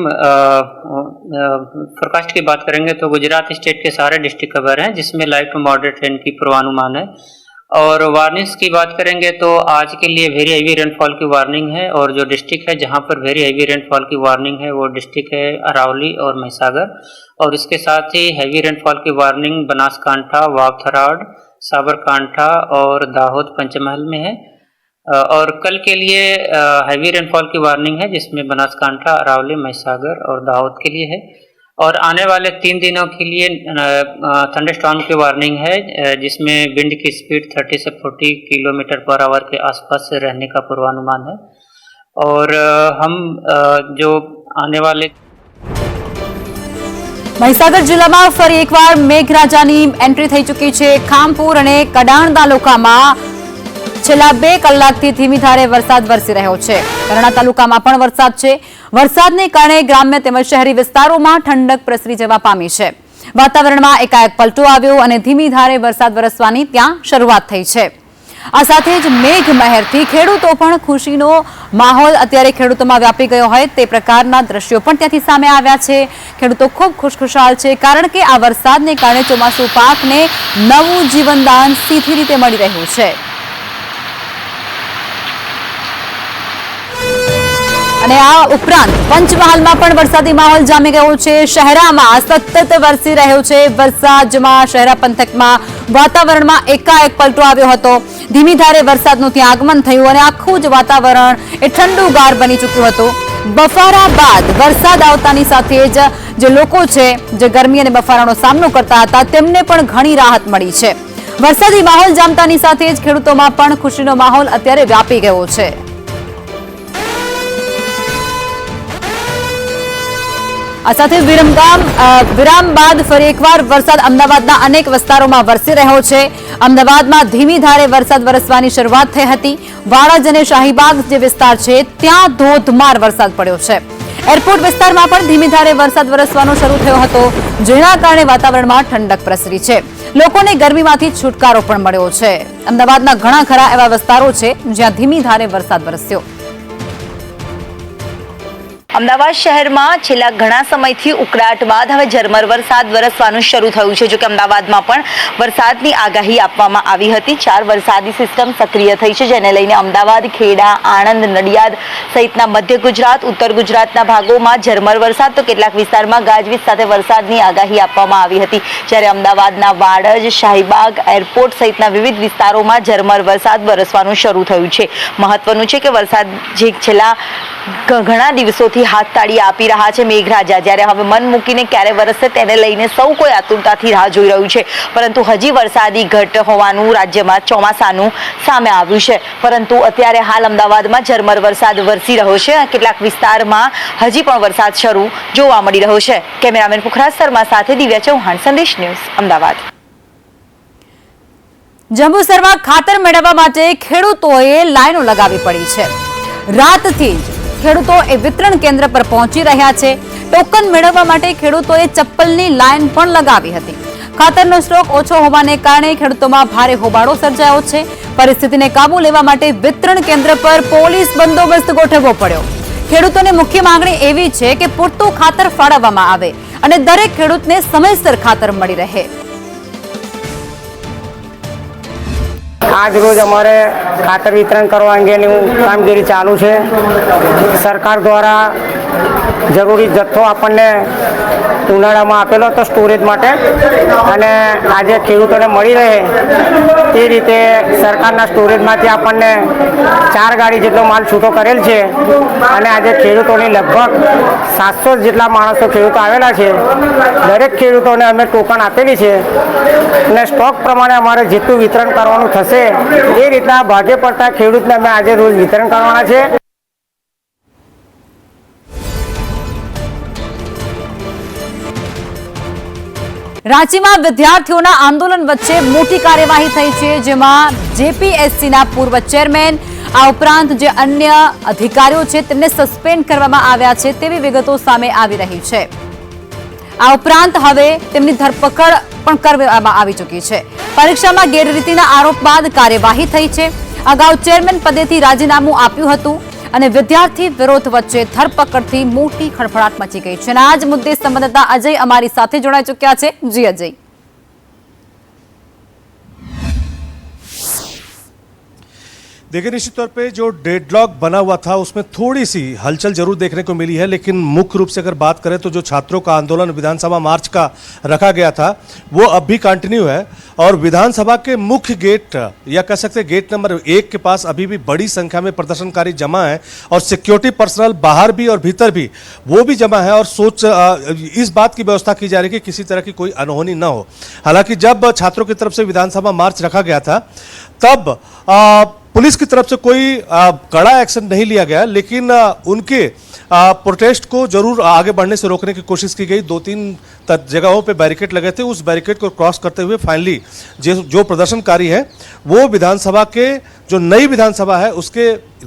फोरकास्ट की बात करेंगे तो गुजरात स्टेट के सारे डिस्ट्रिक्ट कवर हैं, जिसमें लाइट टू मॉडरेट रेन की पूर्वानुमान है. और वार्निंग्स की बात करेंगे तो आज के लिए वेरी हेवी रेनफॉल की वार्निंग है. और जो डिस्ट्रिक्ट है जहां पर वेरी हेवी रेनफॉल की वार्निंग है वो डिस्ट्रिक्ट है अरावली और महिसागर. और इसके साथ ही हेवी रेनफॉल की वार्निंग बनासकांठा, वावथराड, साबरकांठा और दाहोद, पंचमहल में है. और कल के लिए हैवी रेनफॉल की वार्निंग है, जिसमें बनासकांठा, अरावली, महिसागर और दाहोद के लिए है. और आने वाले 3 दिनों के लिए थंडरस्टॉर्म की वार्निंग है, जिसमें विंड की स्पीड 30 से 40 किलोमीटर पर आवर के आसपास से रहने का पूर्वानुमान है. और हम जो आने वाले મહીસાગર જિલ્લામાં ફરી એકવાર મેઘરાજાની એન્ટ્રી થઈ ચૂકી છે. ખામપુર અને કડાણ તાલુકામાં છેલ્લા 2 કલાકથી ધીમી ધારે વરસાદ વરસી રહ્યો છે. કરણા તાલુકામાં પણ વરસાદ છે. વરસાદને કારણે ગ્રામ્ય તેમજ શહેરી વિસ્તારોમાં ઠંડક પ્રસરી જવા પામી છે. વાતાવરણમાં એકાએક પલટો આવ્યો અને ધીમી ધારે વરસાદ વરસવાની ત્યાં શરૂઆત થઈ છે. આ સાથે જ મેઘ મહેરથી ખેડૂતો પણ ખુશીનો માહોલ અત્યારે ખેડૂતોમાં વ્યાપી ગયો હોય તે પ્રકારના દ્રશ્યો પણ ત્યાંથી સામે આવ્યા છે. ખેડૂતો ખૂબ ખુશખુશાલ છે, કારણ કે આ વરસાદને કારણે ચોમાસુ પાકને નવું જીવનદાન સીધી રીતે મળી રહ્યું છે. અને આ ઉપરાંત પંચમહાલમાં પણ વરસાદી માહોલ જામી ગયો છે. શહેરામાં સતત વરસી રહ્યો છે વરસાદ, જેમાં શહેરા પંથકમાં વાતાવરણમાં એકાએક પલટો આવ્યો હતો. ધીમી ધારે વરસાદનું ત્યાં આગમન થયું અને આખું જ વાતાવરણ એ ઠંડુગાર બની ચૂક્યું હતું. બફારા બાદ વરસાદ આવતાની સાથે જ જે લોકો છે જે ગરમી અને બફારાનો સામનો કરતા હતા તેમને પણ ઘણી રાહત મળી છે. વરસાદી માહોલ જામતાની સાથે જ ખેડૂતોમાં પણ ખુશીનો માહોલ અત્યારે વ્યાપી ગયો છે. આ સાથે વિરામ બાદ ફરી એકવાર વરસાદ અમદાવાદના અનેક વિસ્તારોમાં વરસી રહ્યો છે. અમદાવાદમાં ધીમી ધારે વરસાદ વરસવાની શરૂઆત થઈ હતી. વાડજ અને શાહીબાગ જે વિસ્તાર છે ત્યાં ધોધમાર વરસાદ પડ્યો છે. એરપોર્ટ વિસ્તારમાં પણ ધીમી ધારે વરસાદ વરસવાનો શરૂ થયો હતો, જેના કારણે વાતાવરણમાં ઠંડક પ્રસરી છે. લોકોને ગરમીમાંથી છુટકારો પણ મળ્યો છે. અમદાવાદના ઘણા ખરા એવા વિસ્તારો છે જ્યાં ધીમી ધારે વરસાદ વરસ્યો. અમદાવાદ શહેરમાં છેલ્લા ઘણા સમયથી ઉકળાટ બાદ હવે ઝરમર વરસાદ વરસવાનું શરૂ થયું છે. જો કે અમદાવાદમાં પણ વરસાદની આગાહી આપવામાં આવી હતી. 4 વરસાદી સિસ્ટમ સક્રિય થઈ છે, જેને લઈને અમદાવાદ, ખેડા, આણંદ, નડિયાદ સહિતના મધ્ય ગુજરાત, ઉત્તર ગુજરાતના ભાગોમાં ઝરમર વરસાદ તો કેટલાક વિસ્તારમાં ગાજવીજ સાથે વરસાદની આગાહી આપવામાં આવી હતી. જ્યારે અમદાવાદના વાડજ, શાહીબાગ, એરપોર્ટ સહિતના વિવિધ વિસ્તારોમાં ઝરમર વરસાદ વરસવાનું શરૂ થયું છે. મહત્વનું છે કે વરસાદ જે છેલ્લા ઘણા દિવસોથી હાથ તાળી આપી રહ્યા છે મેઘરાજા, જ્યારે હવે મન મૂકીને ક્યારે વરસશે તેને લઈને સૌ કોઈ આતુરતાથી રાહ જોઈ રહ્યું છે. પરંતુ હજી વરસાદી ઘટ હોવાનું રાજ્યમાં ચોમાસાનું સામે આવ્યું છે. પરંતુ અત્યારે હાલ અમદાવાદમાં ઝરમર વરસાદ વરસી રહ્યો છે. કેટલાક વિસ્તારમાં હજી પણ વરસાદ શરૂ જોવા મળી રહ્યો છે. કેમેરામેન પુખરાજ શર્મા સાથે દિવ્યા ચૌહાણ, સંદેશ ન્યૂઝ, અમદાવાદ. જંબુસરમાં ખાતર મેળવવા માટે ખેડૂતોએ લાઈનો લગાવી પડી છે. રાતથી જ ખેડૂતો એ વિતરણ કેન્દ્ર પર પહોંચી રહ્યા છે. ટોકન મેળવવા માટે ખેડૂતોએ ચપ્પલની લાઈન પણ લગાવી હતી. ખાતરનો સ્ટોક ઓછો હોવાને કારણે ખેડૂતોમાં ભારે હોબાળો સર્જાયો છે. પરિસ્થિતિને કાબુ લેવા માટે વિતરણ કેન્દ્ર પર પોલીસ બંદોબસ્ત ગોઠવવો પડ્યો. ખેડૂતોની મુખ્ય માંગણી એવી છે કે પૂરતું ખાતર ફાળવવામાં આવે અને દરેક ખેડૂતને સમયસર ખાતર મળી રહે. આજ રોજ અમારે ખાતર વિતરણ કરવા અંગેની કામગીરી ચાલુ છે. સરકાર દ્વારા જરૂરી જથ્થો આપણને ઉનાળામાં આપેલો હતો સ્ટોરેજ માટે, અને આજે ખેડૂતોને મળી રહે એ રીતે સરકારના સ્ટોરેજમાંથી આપણને 4 ગાડી જેટલો માલ છૂટો કરેલ છે. અને આજે ખેડૂતોની લગભગ 700 જેટલા માણસો ખેડૂતો આવેલા છે. દરેક ખેડૂતોને અમે ટોકન આપેલી છે, અને સ્ટોક પ્રમાણે અમારે જેટલું વિતરણ કરવાનું થશે એ રીતના ભાગે પડતા ખેડૂતને અમે આજે રોજ વિતરણ કરવાના છે. રાંચીમાં વિદ્યાર્થીઓના આંદોલન વચ્ચે મોટી કાર્યવાહી થઈ છે, જેમાં જેપીએસસીના પૂર્વ ચેરમેન આ ઉપરાંત જે અન્ય અધિકારીઓ છે તેમને સસ્પેન્ડ કરવામાં આવ્યા છે તેવી વિગતો સામે આવી રહી છે. આ ઉપરાંત હવે તેમની ધરપકડ પણ કરવામાં આવી ચૂકી છે. પરીક્ષામાં ગેરરીતિના આરોપ બાદ કાર્યવાહી થઈ છે. અગાઉ ચેરમેન પદેથી રાજીનામું આપ્યું હતું અને વિદ્યાર્થી વિરોધ વચ્ચે ધરપકડથી મોટી ખળભળાટ મચી ગઈ છે. અને આ જ મુદ્દે સંવાદદાતા અજય અમારી સાથે જોડાઈ ચૂક્યા છે. જી અજય. देखिए, निश्चित तौर पे जो डेडलॉक बना हुआ था उसमें थोड़ी सी हलचल जरूर देखने को मिली है, लेकिन मुख्य रूप से अगर बात करें तो जो छात्रों का आंदोलन विधानसभा मार्च का रखा गया था वो अब भी कंटिन्यू है. और विधानसभा के मुख्य गेट या कह सकते हैं गेट नंबर 1 के पास अभी भी बड़ी संख्या में प्रदर्शनकारी जमा है, और सिक्योरिटी पर्सनल बाहर भी और भीतर भी वो भी जमा है, और इस बात की व्यवस्था की जा रही है कि किसी तरह की कोई अनहोनी न हो. हालांकि जब छात्रों की तरफ से विधानसभा मार्च रखा गया था तब पुलिस की तरफ से कोई कड़ा एक्शन नहीं लिया गया, लेकिन उनके प्रोटेस्ट को जरूर आगे बढ़ने से रोकने की कोशिश की गई. 2-3 जगहों पे बैरिकेड लगे थे. उस बैरिकेड को क्रॉस करते हुए फाइनली जो प्रदर्शनकारी है वो विधानसभा के जो नई विधानसभा है उसके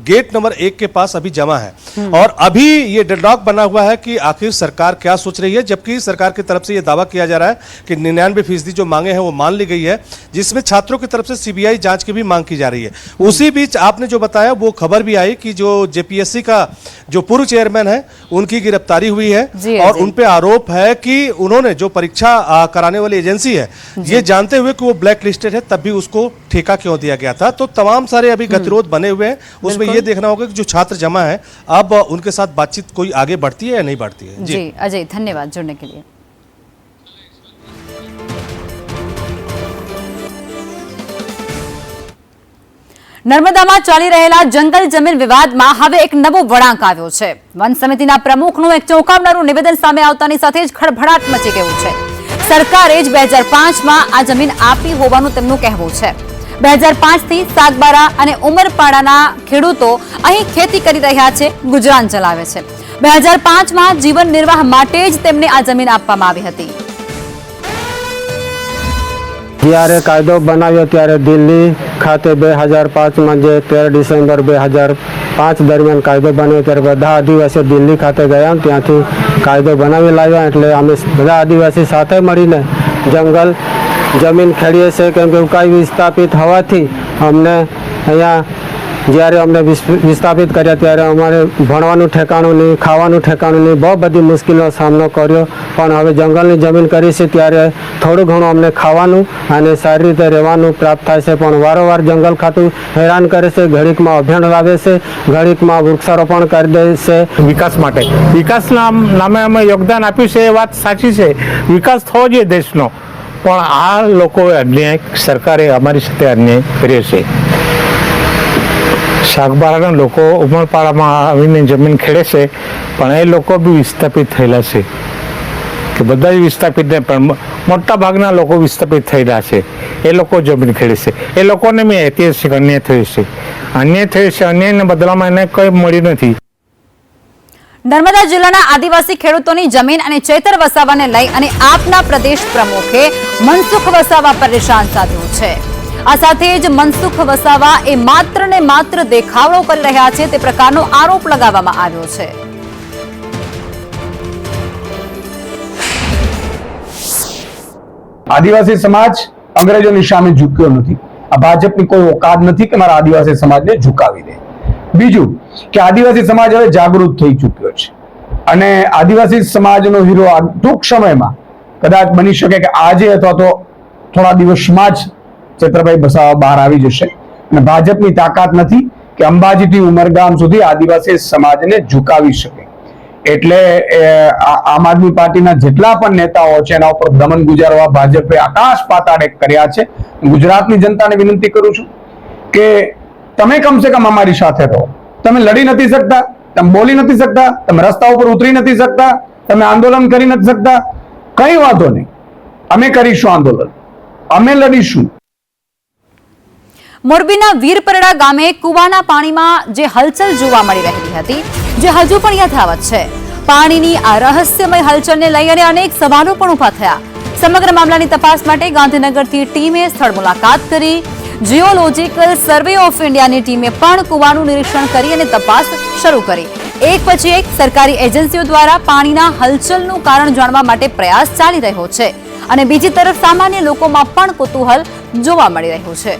गेट नंबर 1 के पास अभी जमा है. और अभी ये डेडलॉक बना हुआ है कि आखिर सरकार क्या सोच रही है, जबकि सरकार की तरफ से ये दावा किया जा रहा है कि 99% जो मांगे हैं वो मान ली गई है, जिसमें छात्रों की तरफ से सीबीआई जांच की भी मांग की जा रही है. उसी बीच आपने जो बताया वो खबर भी आई कि जो जेपीएससी का जो पूर्व चेयरमैन है उनकी गिरफ्तारी हुई है, और उन पे आरोप है कि उन्होंने जो परीक्षा कराने वाली एजेंसी है ये जानते हुए कि वो ब्लैक लिस्टेड है तब भी उसको ठेका क्यों दिया गया था. तो तमाम सारे अभी गतिरोध बने हुए हैं. उसमें ये देखना होगा कि जो छात्र जमा है अब उनके साथ बातचीत कोई आगे बढ़ती है या नहीं बढ़ती है. जी अजय, धन्यवाद जुड़ने के लिए. નર્મદામાં ચાલી રહેલા જંગલ જમીન વિવાદમાં હવે એક નવો વળાંક આવ્યો છે. વન સમિતિના પ્રમુખનું એક ચોંકાવનારું નિવેદન સામે આવતાની સાથે જ ખળભળાટ મચી ગયું છે. સરકારે જ 2005માં આ જમીન આપી હોવાનું તેમનું કહેવું છે. 2005 થી સાગબારા અને ઉમરપાડાના ખેડૂતો અહીં ખેતી કરી રહ્યા છે, ગુજરાન ચલાવે છે. 2005માં જીવન નિર્વાહ માટે જ તેમને આ જમીન આપવામાં આવી હતી. જ્યારે કાયદો બનાવ્યો ત્યારે દિલ્હી ખાતે 2005માં જે 13 ડિસેમ્બર 2005 દરમિયાન કાયદો બન્યો ત્યારે બધા આદિવાસીઓ દિલ્હી ખાતે ગયા, ત્યાંથી કાયદો બનાવી લાવ્યા. એટલે અમે બધા આદિવાસી સાથે મળીને જંગલ જમીન ખેડીએ છીએ, કેમ કે ઉકાઈ વિસ્થાપિત હોવાથી અમને અહીંયા જ્યારે અમને વિસ્થાપિત કર્યા ત્યારે અમારે ભણવાનું ઠેકાણું નહીં, ખાવાનું ઠેકાણું નહીં, બહુ બધી મુશ્કેલીનો સામનો કર્યો. પણ હવે જંગલની જમીન કરી છે ત્યારે થોડું ઘણું અમને ખાવાનું અને સારી રીતે રહેવાનું પ્રાપ્ત થાય છે. પણ વારંવાર જંગલ ખાતું હેરાન કરે છે, ઘડીકમાં અભિયાન લાવે છે, ઘડીકમાં વૃક્ષારોપણ કરી દે છે. વિકાસ માટે વિકાસના નામે અમે યોગદાન આપ્યું છે, એ વાત સાચી છે. વિકાસ થવો જોઈએ દેશનો, પણ આ લોકોએ અન્યાય, સરકારે અમારી સાથે અન્યાય કર્યો છે. સાગબારાના લોકો ઉમરપાડામાં આવીને જમીન ખેડે છે, પણ એ લોકો બી વિસ્થાપિત થયેલા છે. કે બધા જ વિસ્થાપિત નહીં, પણ મોટા ભાગના લોકો વિસ્થાપિત થયેલા છે. એ લોકો જમીન ખેડે છે. એ લોકોને બી ઐતિહાસિક અન્યાય થયો છે. અન્યાયના બદલામાં એને કંઈ મળ્યું નથી. નર્મદા જિલ્લાના આદિવાસી ખેડૂતોની જમીન અને ચૈતર વસાવાને લઈ અને આપના પ્રદેશ પ્રમુખે મનસુખ વસાવા પર નિશાન સાધ્યું છે. આ સાથે જ મનસુખ વસાવા એ માત્ર ને માત્ર દેખાવડો કરી રહ્યા છે તે પ્રકારનો આરોપ લગાવવામાં આવ્યો છે. આદિવાસી સમાજ અંગ્રેજોની સામે ઝૂક્યો નથી. આ ભાજપની કોઈ ઓકાત નથી કે મારા આદિવાસી સમાજને ઝુકાવી દે. બીજું કે આદિવાસી સમાજ હવે જાગૃત થઈ ચૂક્યો છે, અને આદિવાસી સમાજનો હીરો ટૂંક સમયમાં કદાચ બની શકે કે આજે અથવા તો થોડા દિવસમાં જ ચૈતરભાઈ વસાવા બહાર આવી જશે. અને ભાજપની તાકાત નથી કે અંબાજીથી ઉમરગામ સુધી આદિવાસી સમાજને ઝુકાવી શકે. એટલે આમ આદમી પાર્ટીના જેટલા પણ નેતાઓ છે એના ઉપર દમન ગુજારવા ભાજપે આકાશ પાતાળ એક કર્યા છે. ગુજરાતની જનતાને વિનંતી કરું છું કે તમે કમસે કમ અમારી સાથે રહો. તમે લડી નથી શકતા, તમે બોલી નથી શકતા, તમે રસ્તા ઉપર ઉતરી નથી શકતા, તમે આંદોલન કરી નથી શકતા, કઈ વાંધો નહીં, અમે કરીશું આંદોલન, અમે લડીશું. મોરબીના વીરપરડા ગામે કુવાના પાણીમાં જે હલચલ જોવા મળી રહેલી હતી, જે હજુ પણ યથાવત છે. પાણીની આ રહસ્યમય હલચલને લઈને અનેક સવાલો પણ ઉભા થયા. સમગ્ર મામલાની તપાસ માટે ગાંધીનગરથી ટીમે સ્થળ મુલાકાત કરી. જીઓલોજીકલ સર્વે ઓફ ઇન્ડિયાની ટીમે પણ કુવાનું નિરીક્ષણ કરી અને તપાસ શરૂ કરી. એક પછી એક સરકારી એજન્સીઓ દ્વારા પાણીના હલચલનું કારણ જાણવા માટે પ્રયાસ ચાલી રહ્યો છે અને બીજી તરફ સામાન્ય લોકોમાં પણ કુતૂહલ જોવા મળી રહ્યું છે.